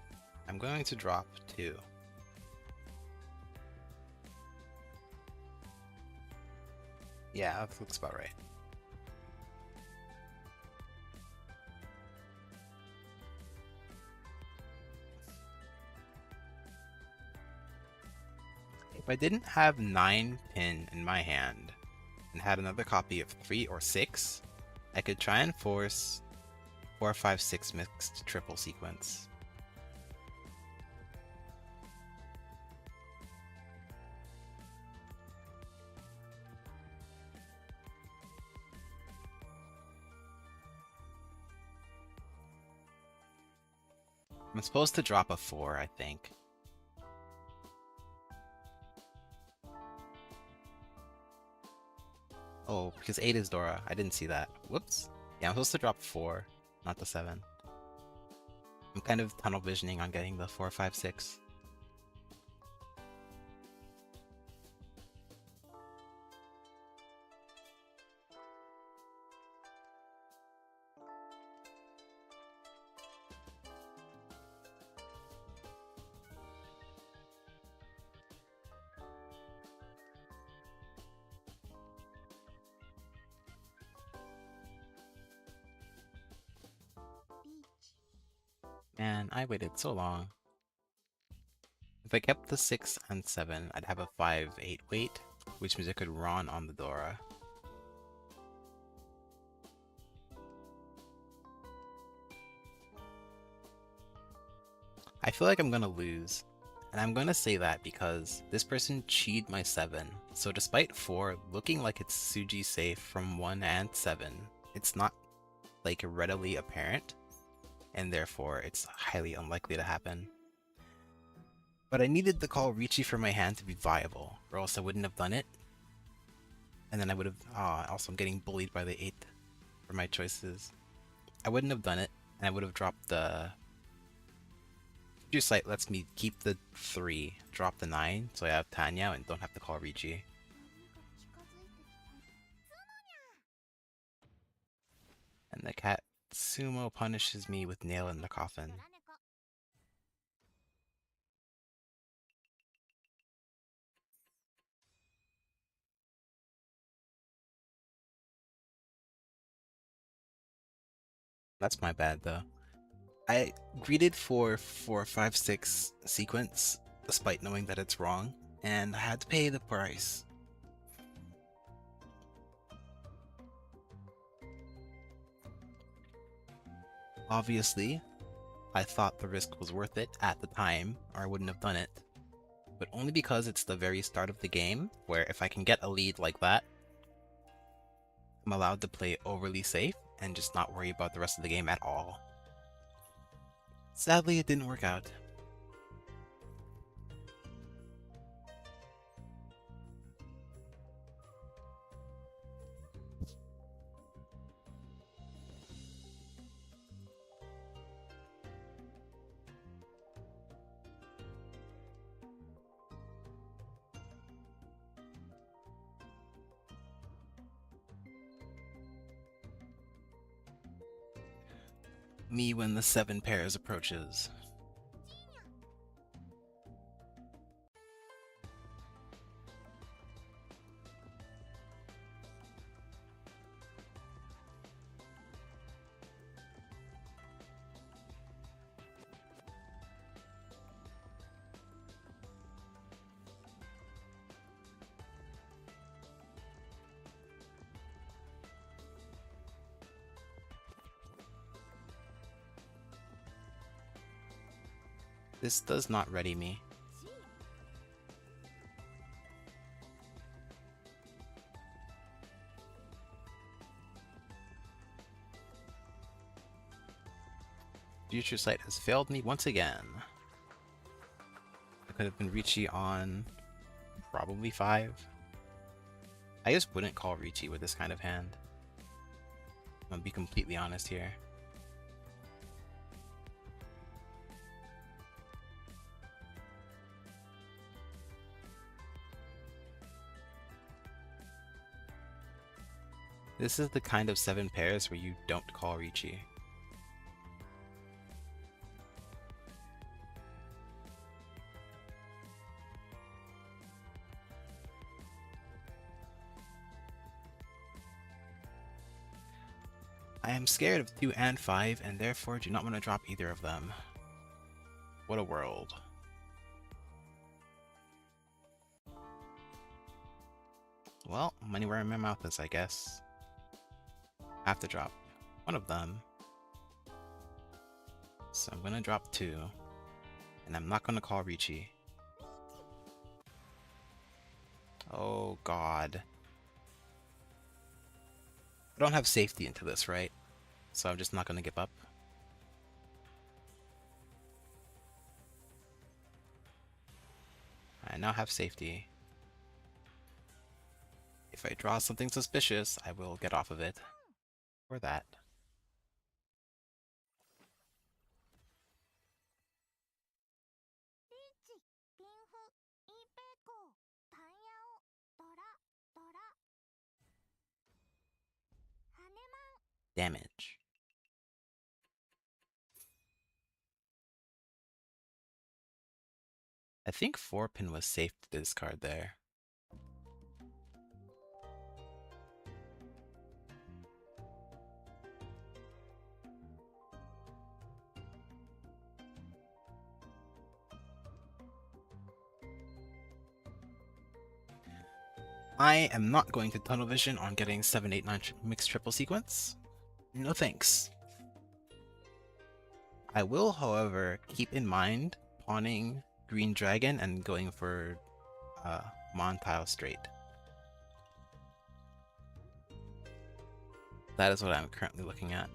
I'm going to drop 2. Yeah, that looks about right. If I didn't have 9 pin in my hand and had another copy of 3 or 6, I could try and force 4, 5, 6 mixed triple sequence. I'm supposed to drop a 4, I think. Oh, because 8 is Dora. I didn't see that. Whoops. Yeah, I'm supposed to drop 4, not the 7. I'm kind of tunnel visioning on getting the 4, 5, 6. Man, I waited so long. If I kept the 6 and 7, I'd have a 5, 8 wait, which means I could run on the Dora. I feel like I'm gonna lose, and I'm gonna say that because this person cheated my 7, so despite 4 looking like it's Suji safe from 1 and 7, it's not like readily apparent, and therefore it's highly unlikely to happen. But I needed the call Ricci for my hand to be viable, or else I wouldn't have done it. And then I would have, also I'm getting bullied by the 8th for my choices. I wouldn't have done it, and I would have dropped the... Future Sight lets me keep the 3, drop the 9, so I have Tanya and don't have to call Ricci. And the cat Sumo punishes me with nail in the coffin. That's my bad though. I greeted for 4, 5, 6 sequence, despite knowing that it's wrong, and I had to pay the price. Obviously, I thought the risk was worth it at the time, or I wouldn't have done it. But only because it's the very start of the game, where if I can get a lead like that, I'm allowed to play overly safe and just not worry about the rest of the game at all. Sadly, it didn't work out. Me when the 7 pairs approaches. This does not ready me. Future Sight has failed me once again. I could have been Ricci on probably 5. I just wouldn't call Ricci with this kind of hand. I'm gonna be completely honest here. This is the kind of 7 pairs where you don't call Ricci. I am scared of 2 and 5, and therefore do not want to drop either of them. What a world. Well, money where my mouth is, I guess. I have to drop one of them. So I'm gonna drop 2. And I'm not gonna call Ricci. Oh god. I don't have safety into this, right? So I'm just not gonna give up. I now have safety. If I draw something suspicious, I will get off of it. Or that. Damage. I think 4-pin was safe to discard there. I am not going to tunnel vision on getting 7, 8, 9 mixed triple sequence. No thanks. I will, however, keep in mind pawning Green Dragon and going for Montile straight. That is what I'm currently looking at.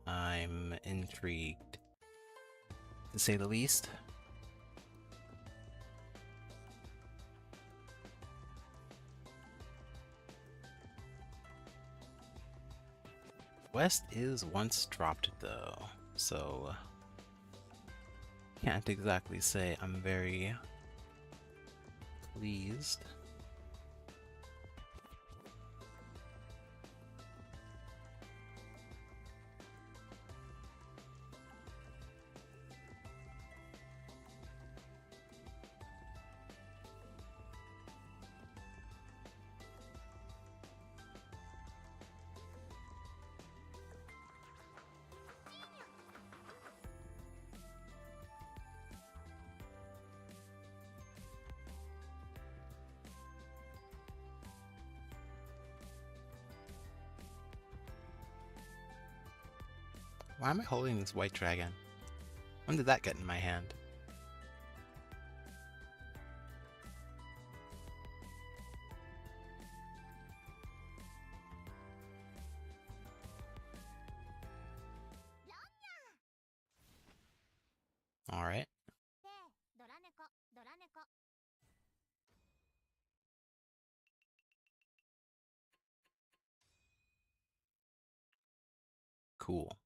I'm intrigued, to say the least. West is once dropped though, so can't exactly say I'm very pleased. Why am I holding this white dragon? When did that get in my hand? Alright. Cool.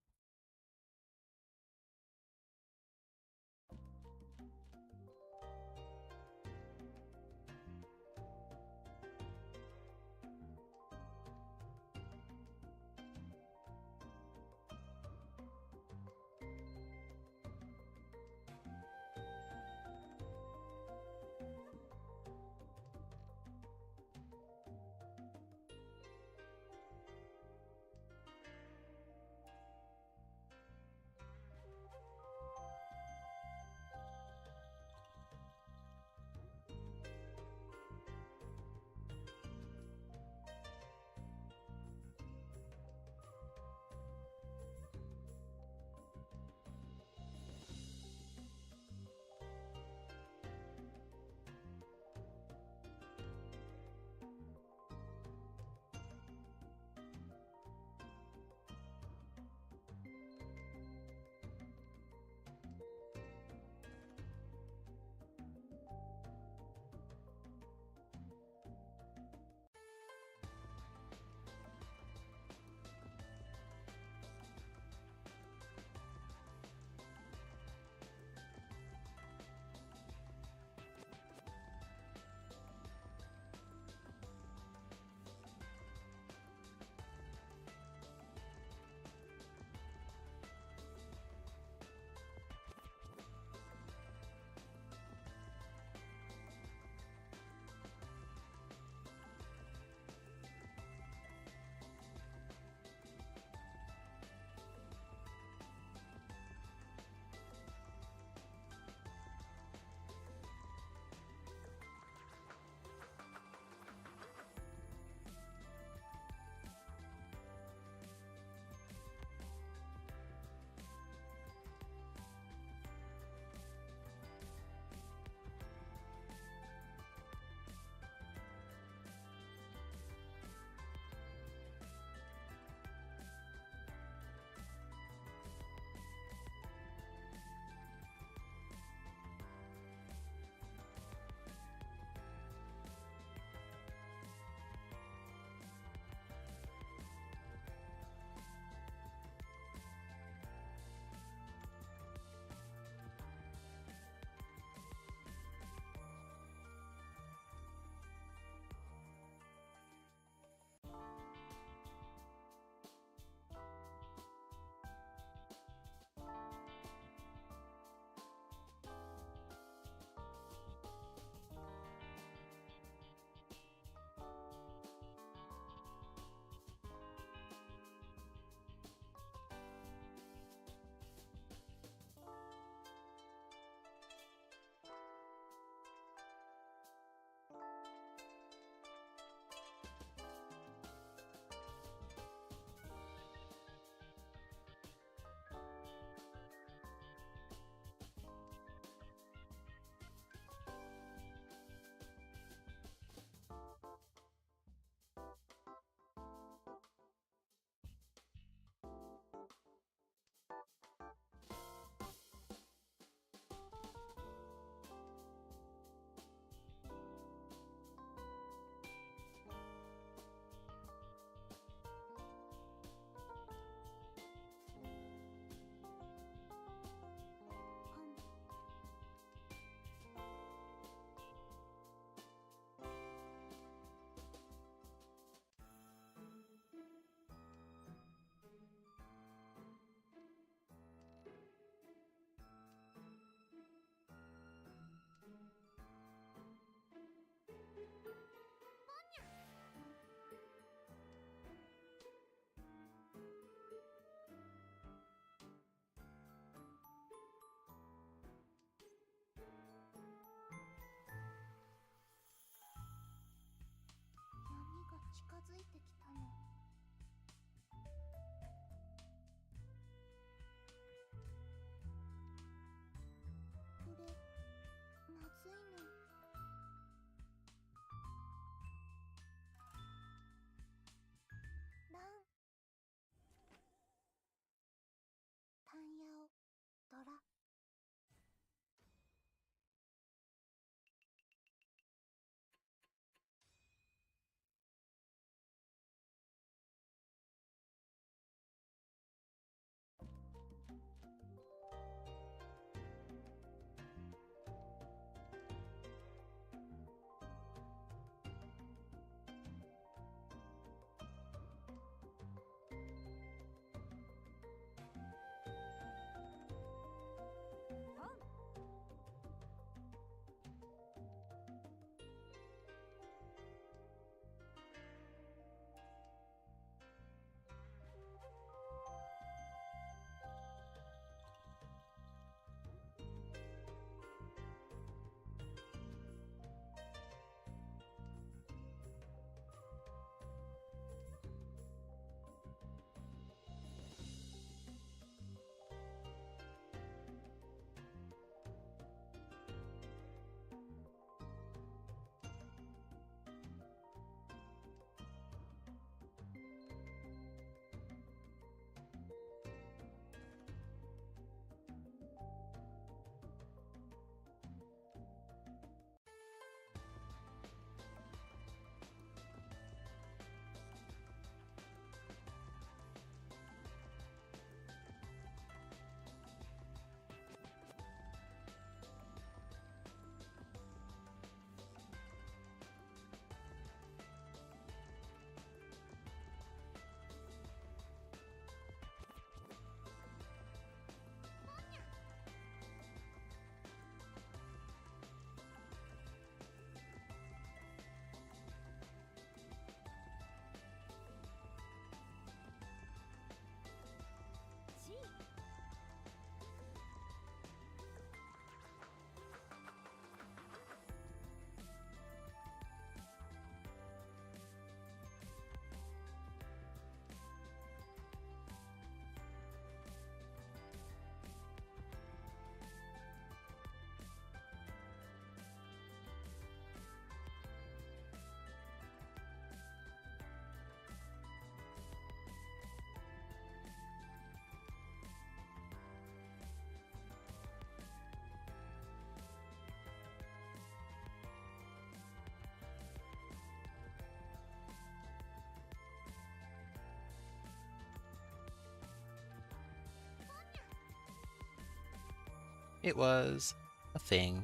It was a thing.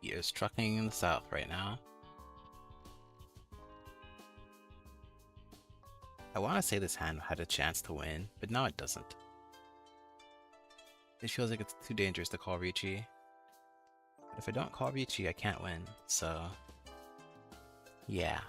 He is trucking in the south right now. I want to say this hand had a chance to win, but now it doesn't. It feels like it's too dangerous to call Ricci. But if I don't call Ricci, I can't win, so... yeah.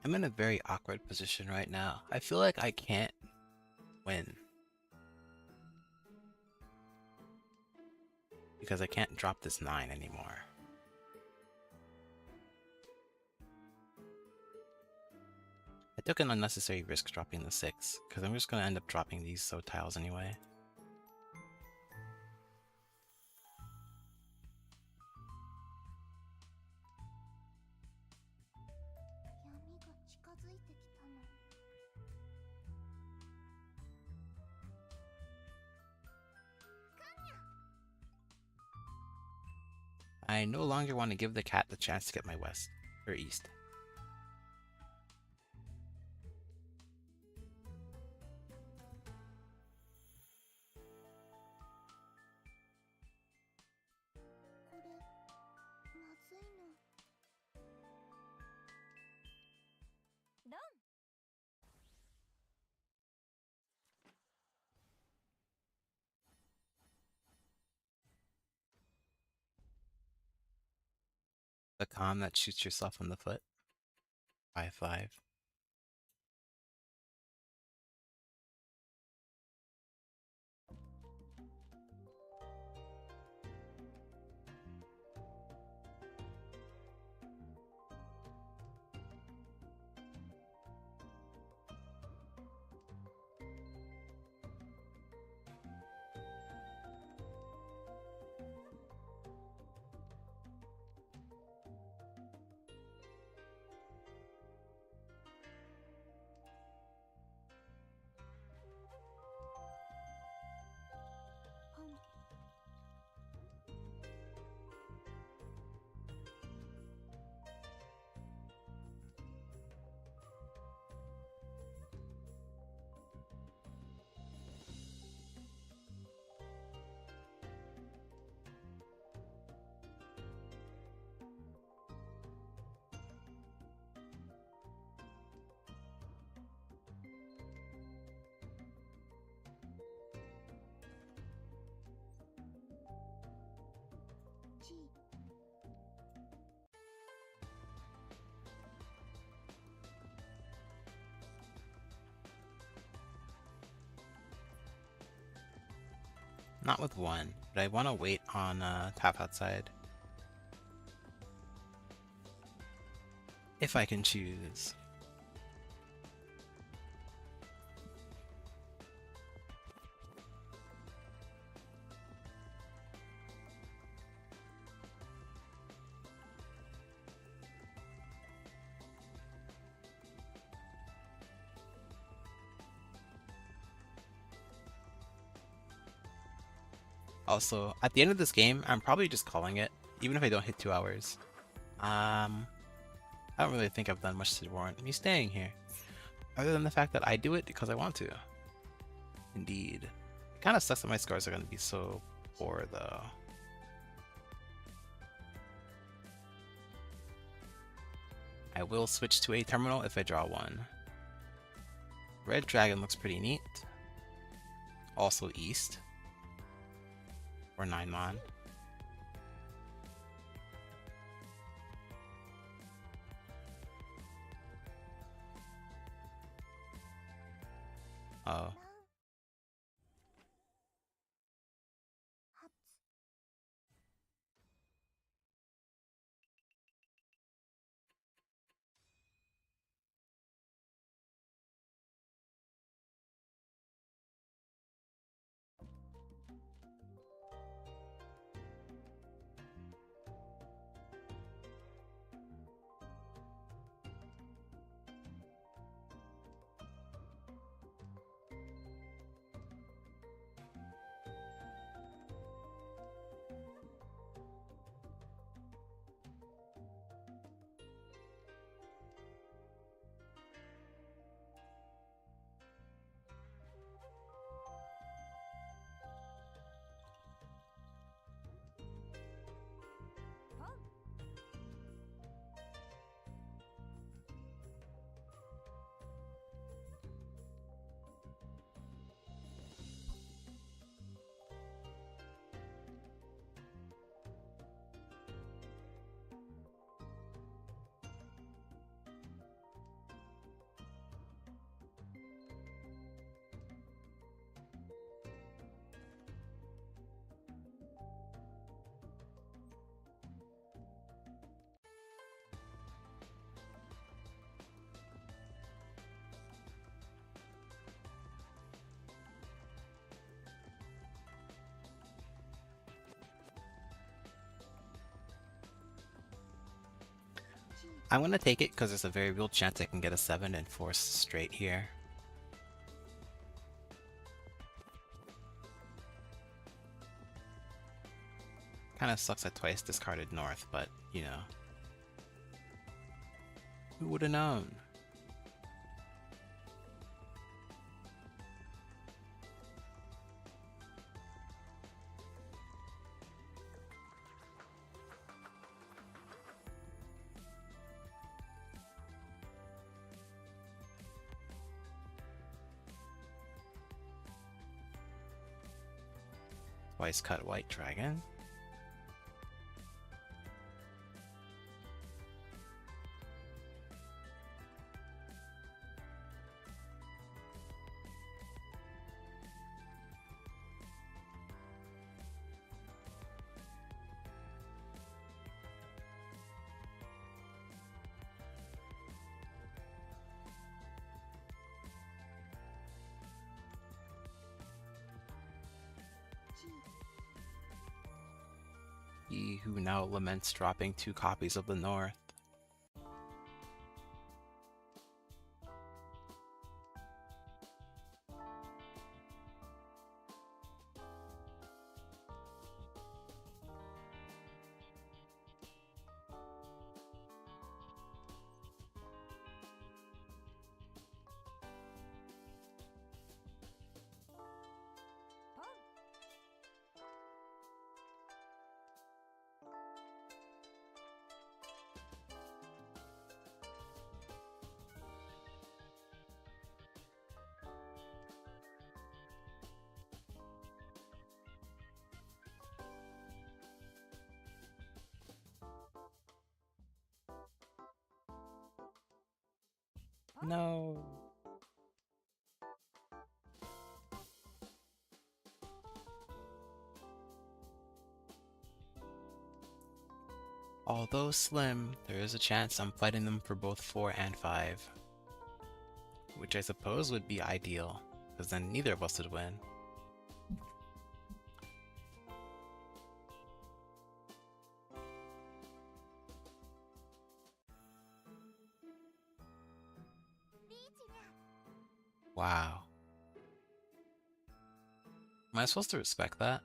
I'm in a very awkward position right now. I feel like I can't win. Because I can't drop this 9 anymore. I took an unnecessary risk dropping the 6, because I'm just going to end up dropping these so tiles anyway. I no longer want to give the cat the chance to get my west, or east. The calm that shoots yourself in the foot. 5-5. Not with 1, but I want to wait on tap outside. If I can choose. Also, at the end of this game, I'm probably just calling it, even if I don't hit 2 hours. I don't really think I've done much to warrant me staying here, other than the fact that I do it because I want to. Indeed. It kind of sucks that my scores are going to be so poor, though. I will switch to a terminal if I draw 1. Red Dragon looks pretty neat. Also east. or 9 mon. Oh. I'm gonna take it because there's a very real chance I can get a 7 and force straight here. Kinda sucks I twice discarded north, but, you know. Who would've known? Twice cut white dragon. He who now laments dropping 2 copies of the north. No. Although slim, there is a chance I'm fighting them for both 4 and 5. Which I suppose would be ideal, because then neither of us would win. Wow. Am I supposed to respect that?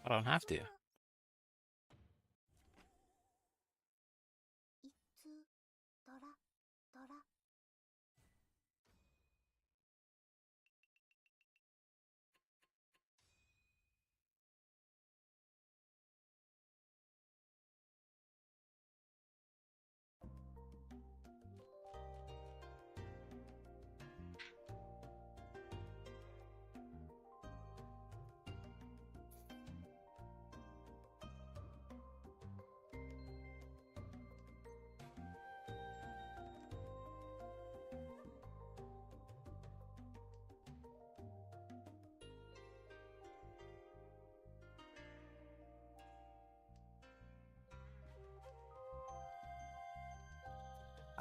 I don't have to.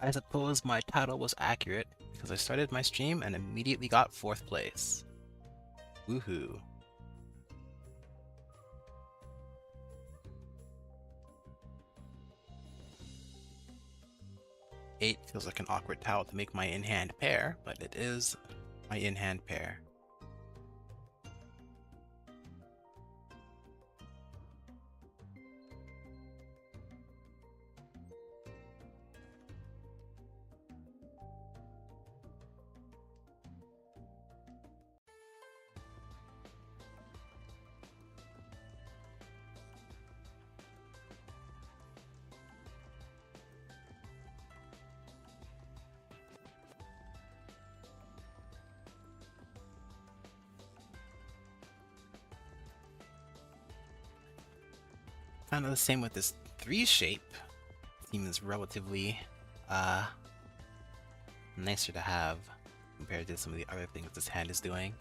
I suppose my title was accurate, because I started my stream and immediately got 4th place. Woohoo. Eight feels like an awkward tile to make my in-hand pair, but it is my in-hand pair. Kind of the same with this 3 shape. Seems relatively nicer to have compared to some of the other things this hand is doing.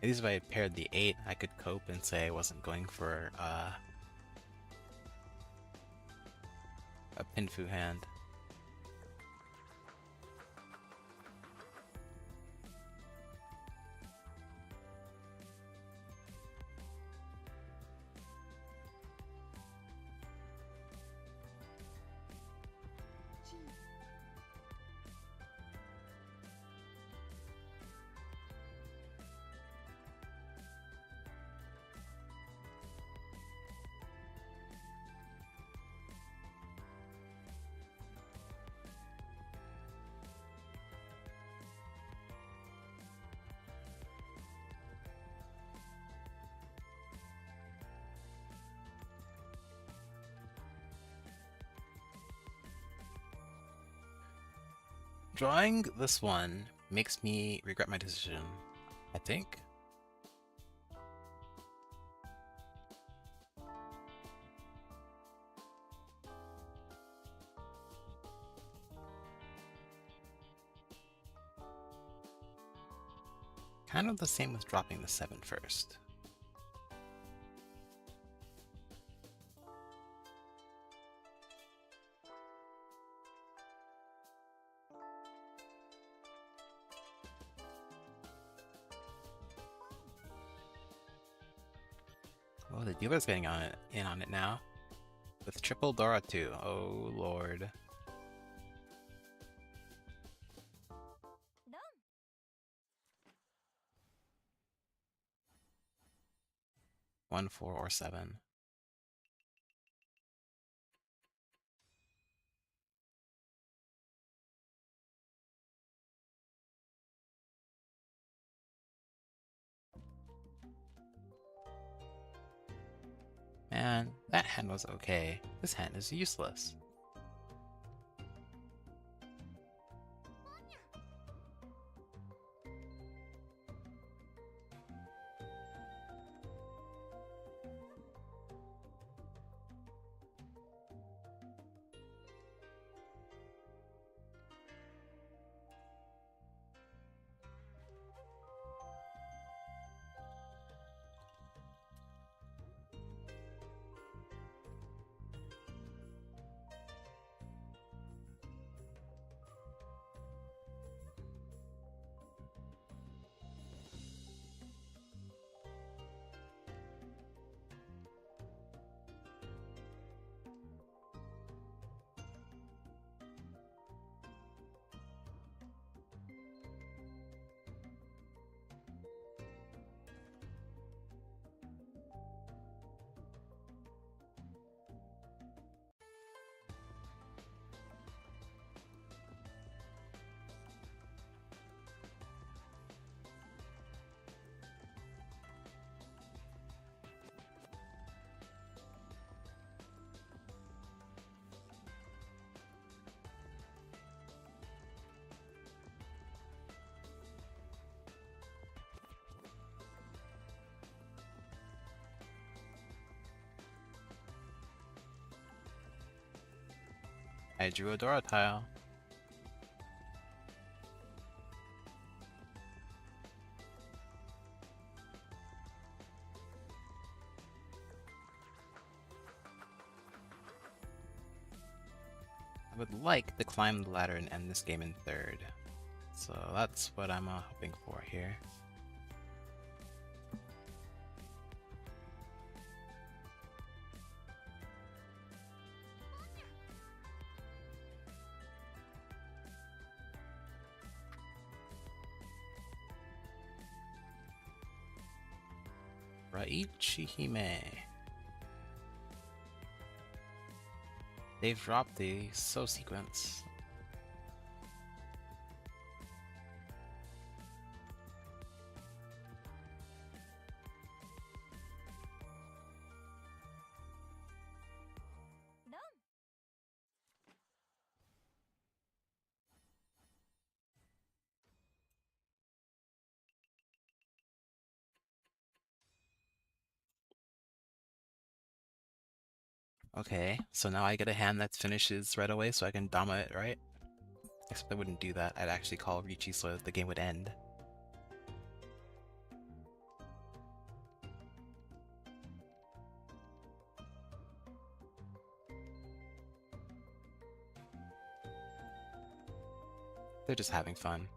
At least if I had paired the 8, I could cope and say I wasn't going for a Pinfu hand. Drawing this one makes me regret my decision, I think. Kind of the same with dropping the 7 first. Oh, the dealer's getting in on it now. With triple Dora too. Oh lord. One, 4, or 7. Man, that hand was okay. This hand is useless. I drew a Dora tile. would like to climb the ladder and end this game in third. So that's what I'm hoping for here. Raichi-hime. They've dropped the So sequence. Okay, so now I get a hand that finishes right away so I can Dama it, right? Except I wouldn't do that. I'd actually call Ricci so the game would end. They're just having fun.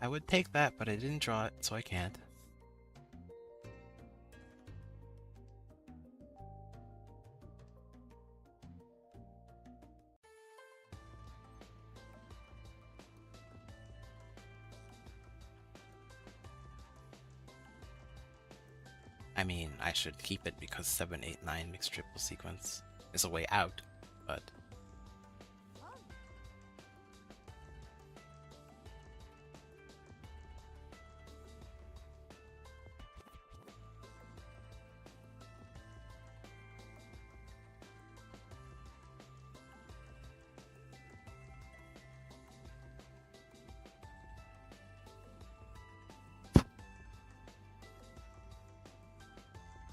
I would take that, but I didn't draw it, so I can't. I mean, I should keep it because 7, 8, 9 mixed triple sequence is a way out, but...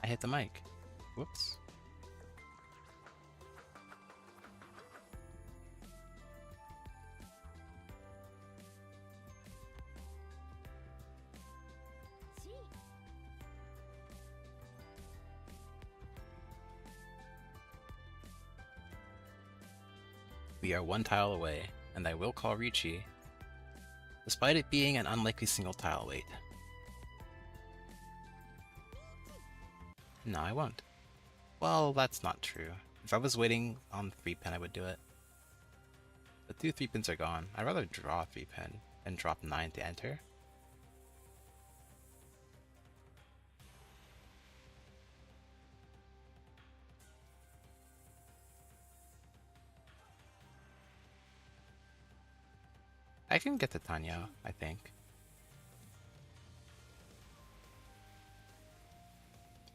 I hit the mic. Whoops. We are one tile away, and I will call Ricci, despite it being an unlikely single tile wait. No, I won't. Well, that's not true. If I was waiting on 3-pin, I would do it. The 2 3-pins are gone. I'd rather draw a 3-pin and drop 9 to enter. I can get to Tanya, I think.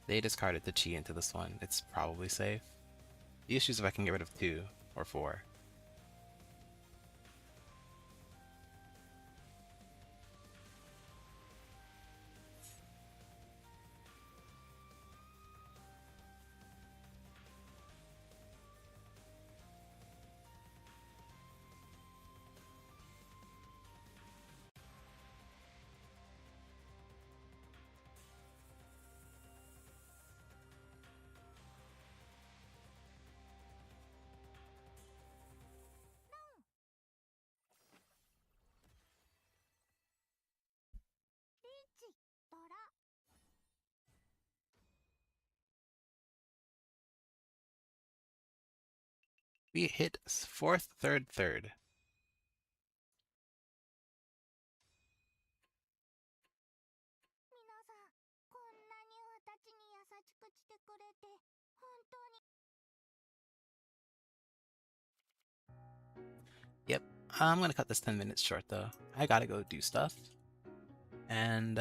They discarded the Chi into this one. It's probably safe. The issue is if I can get rid of 2 or 4. We hit 4th, 3rd, 3rd. Yep, I'm gonna cut this 10 minutes short though. I gotta go do stuff. And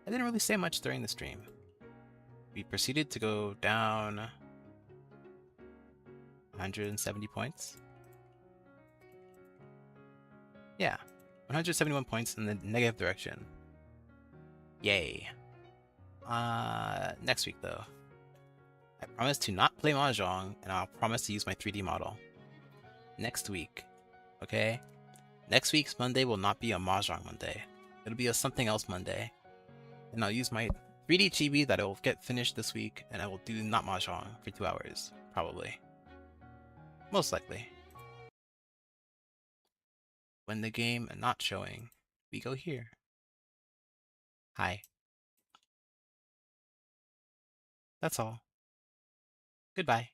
I didn't really say much during the stream. We proceeded to go down 170 points. Yeah, 171 points in the negative direction. Yay. Next week though. I promise to not play Mahjong, and I'll promise to use my 3D model. Next week, okay? Next week's Monday will not be a Mahjong Monday. It'll be a something else Monday. And I'll use my 3D chibi that I will get finished this week, and I will do not Mahjong for 2 hours, probably. Most likely. When the game not showing, we go here. Hi. That's all. Goodbye.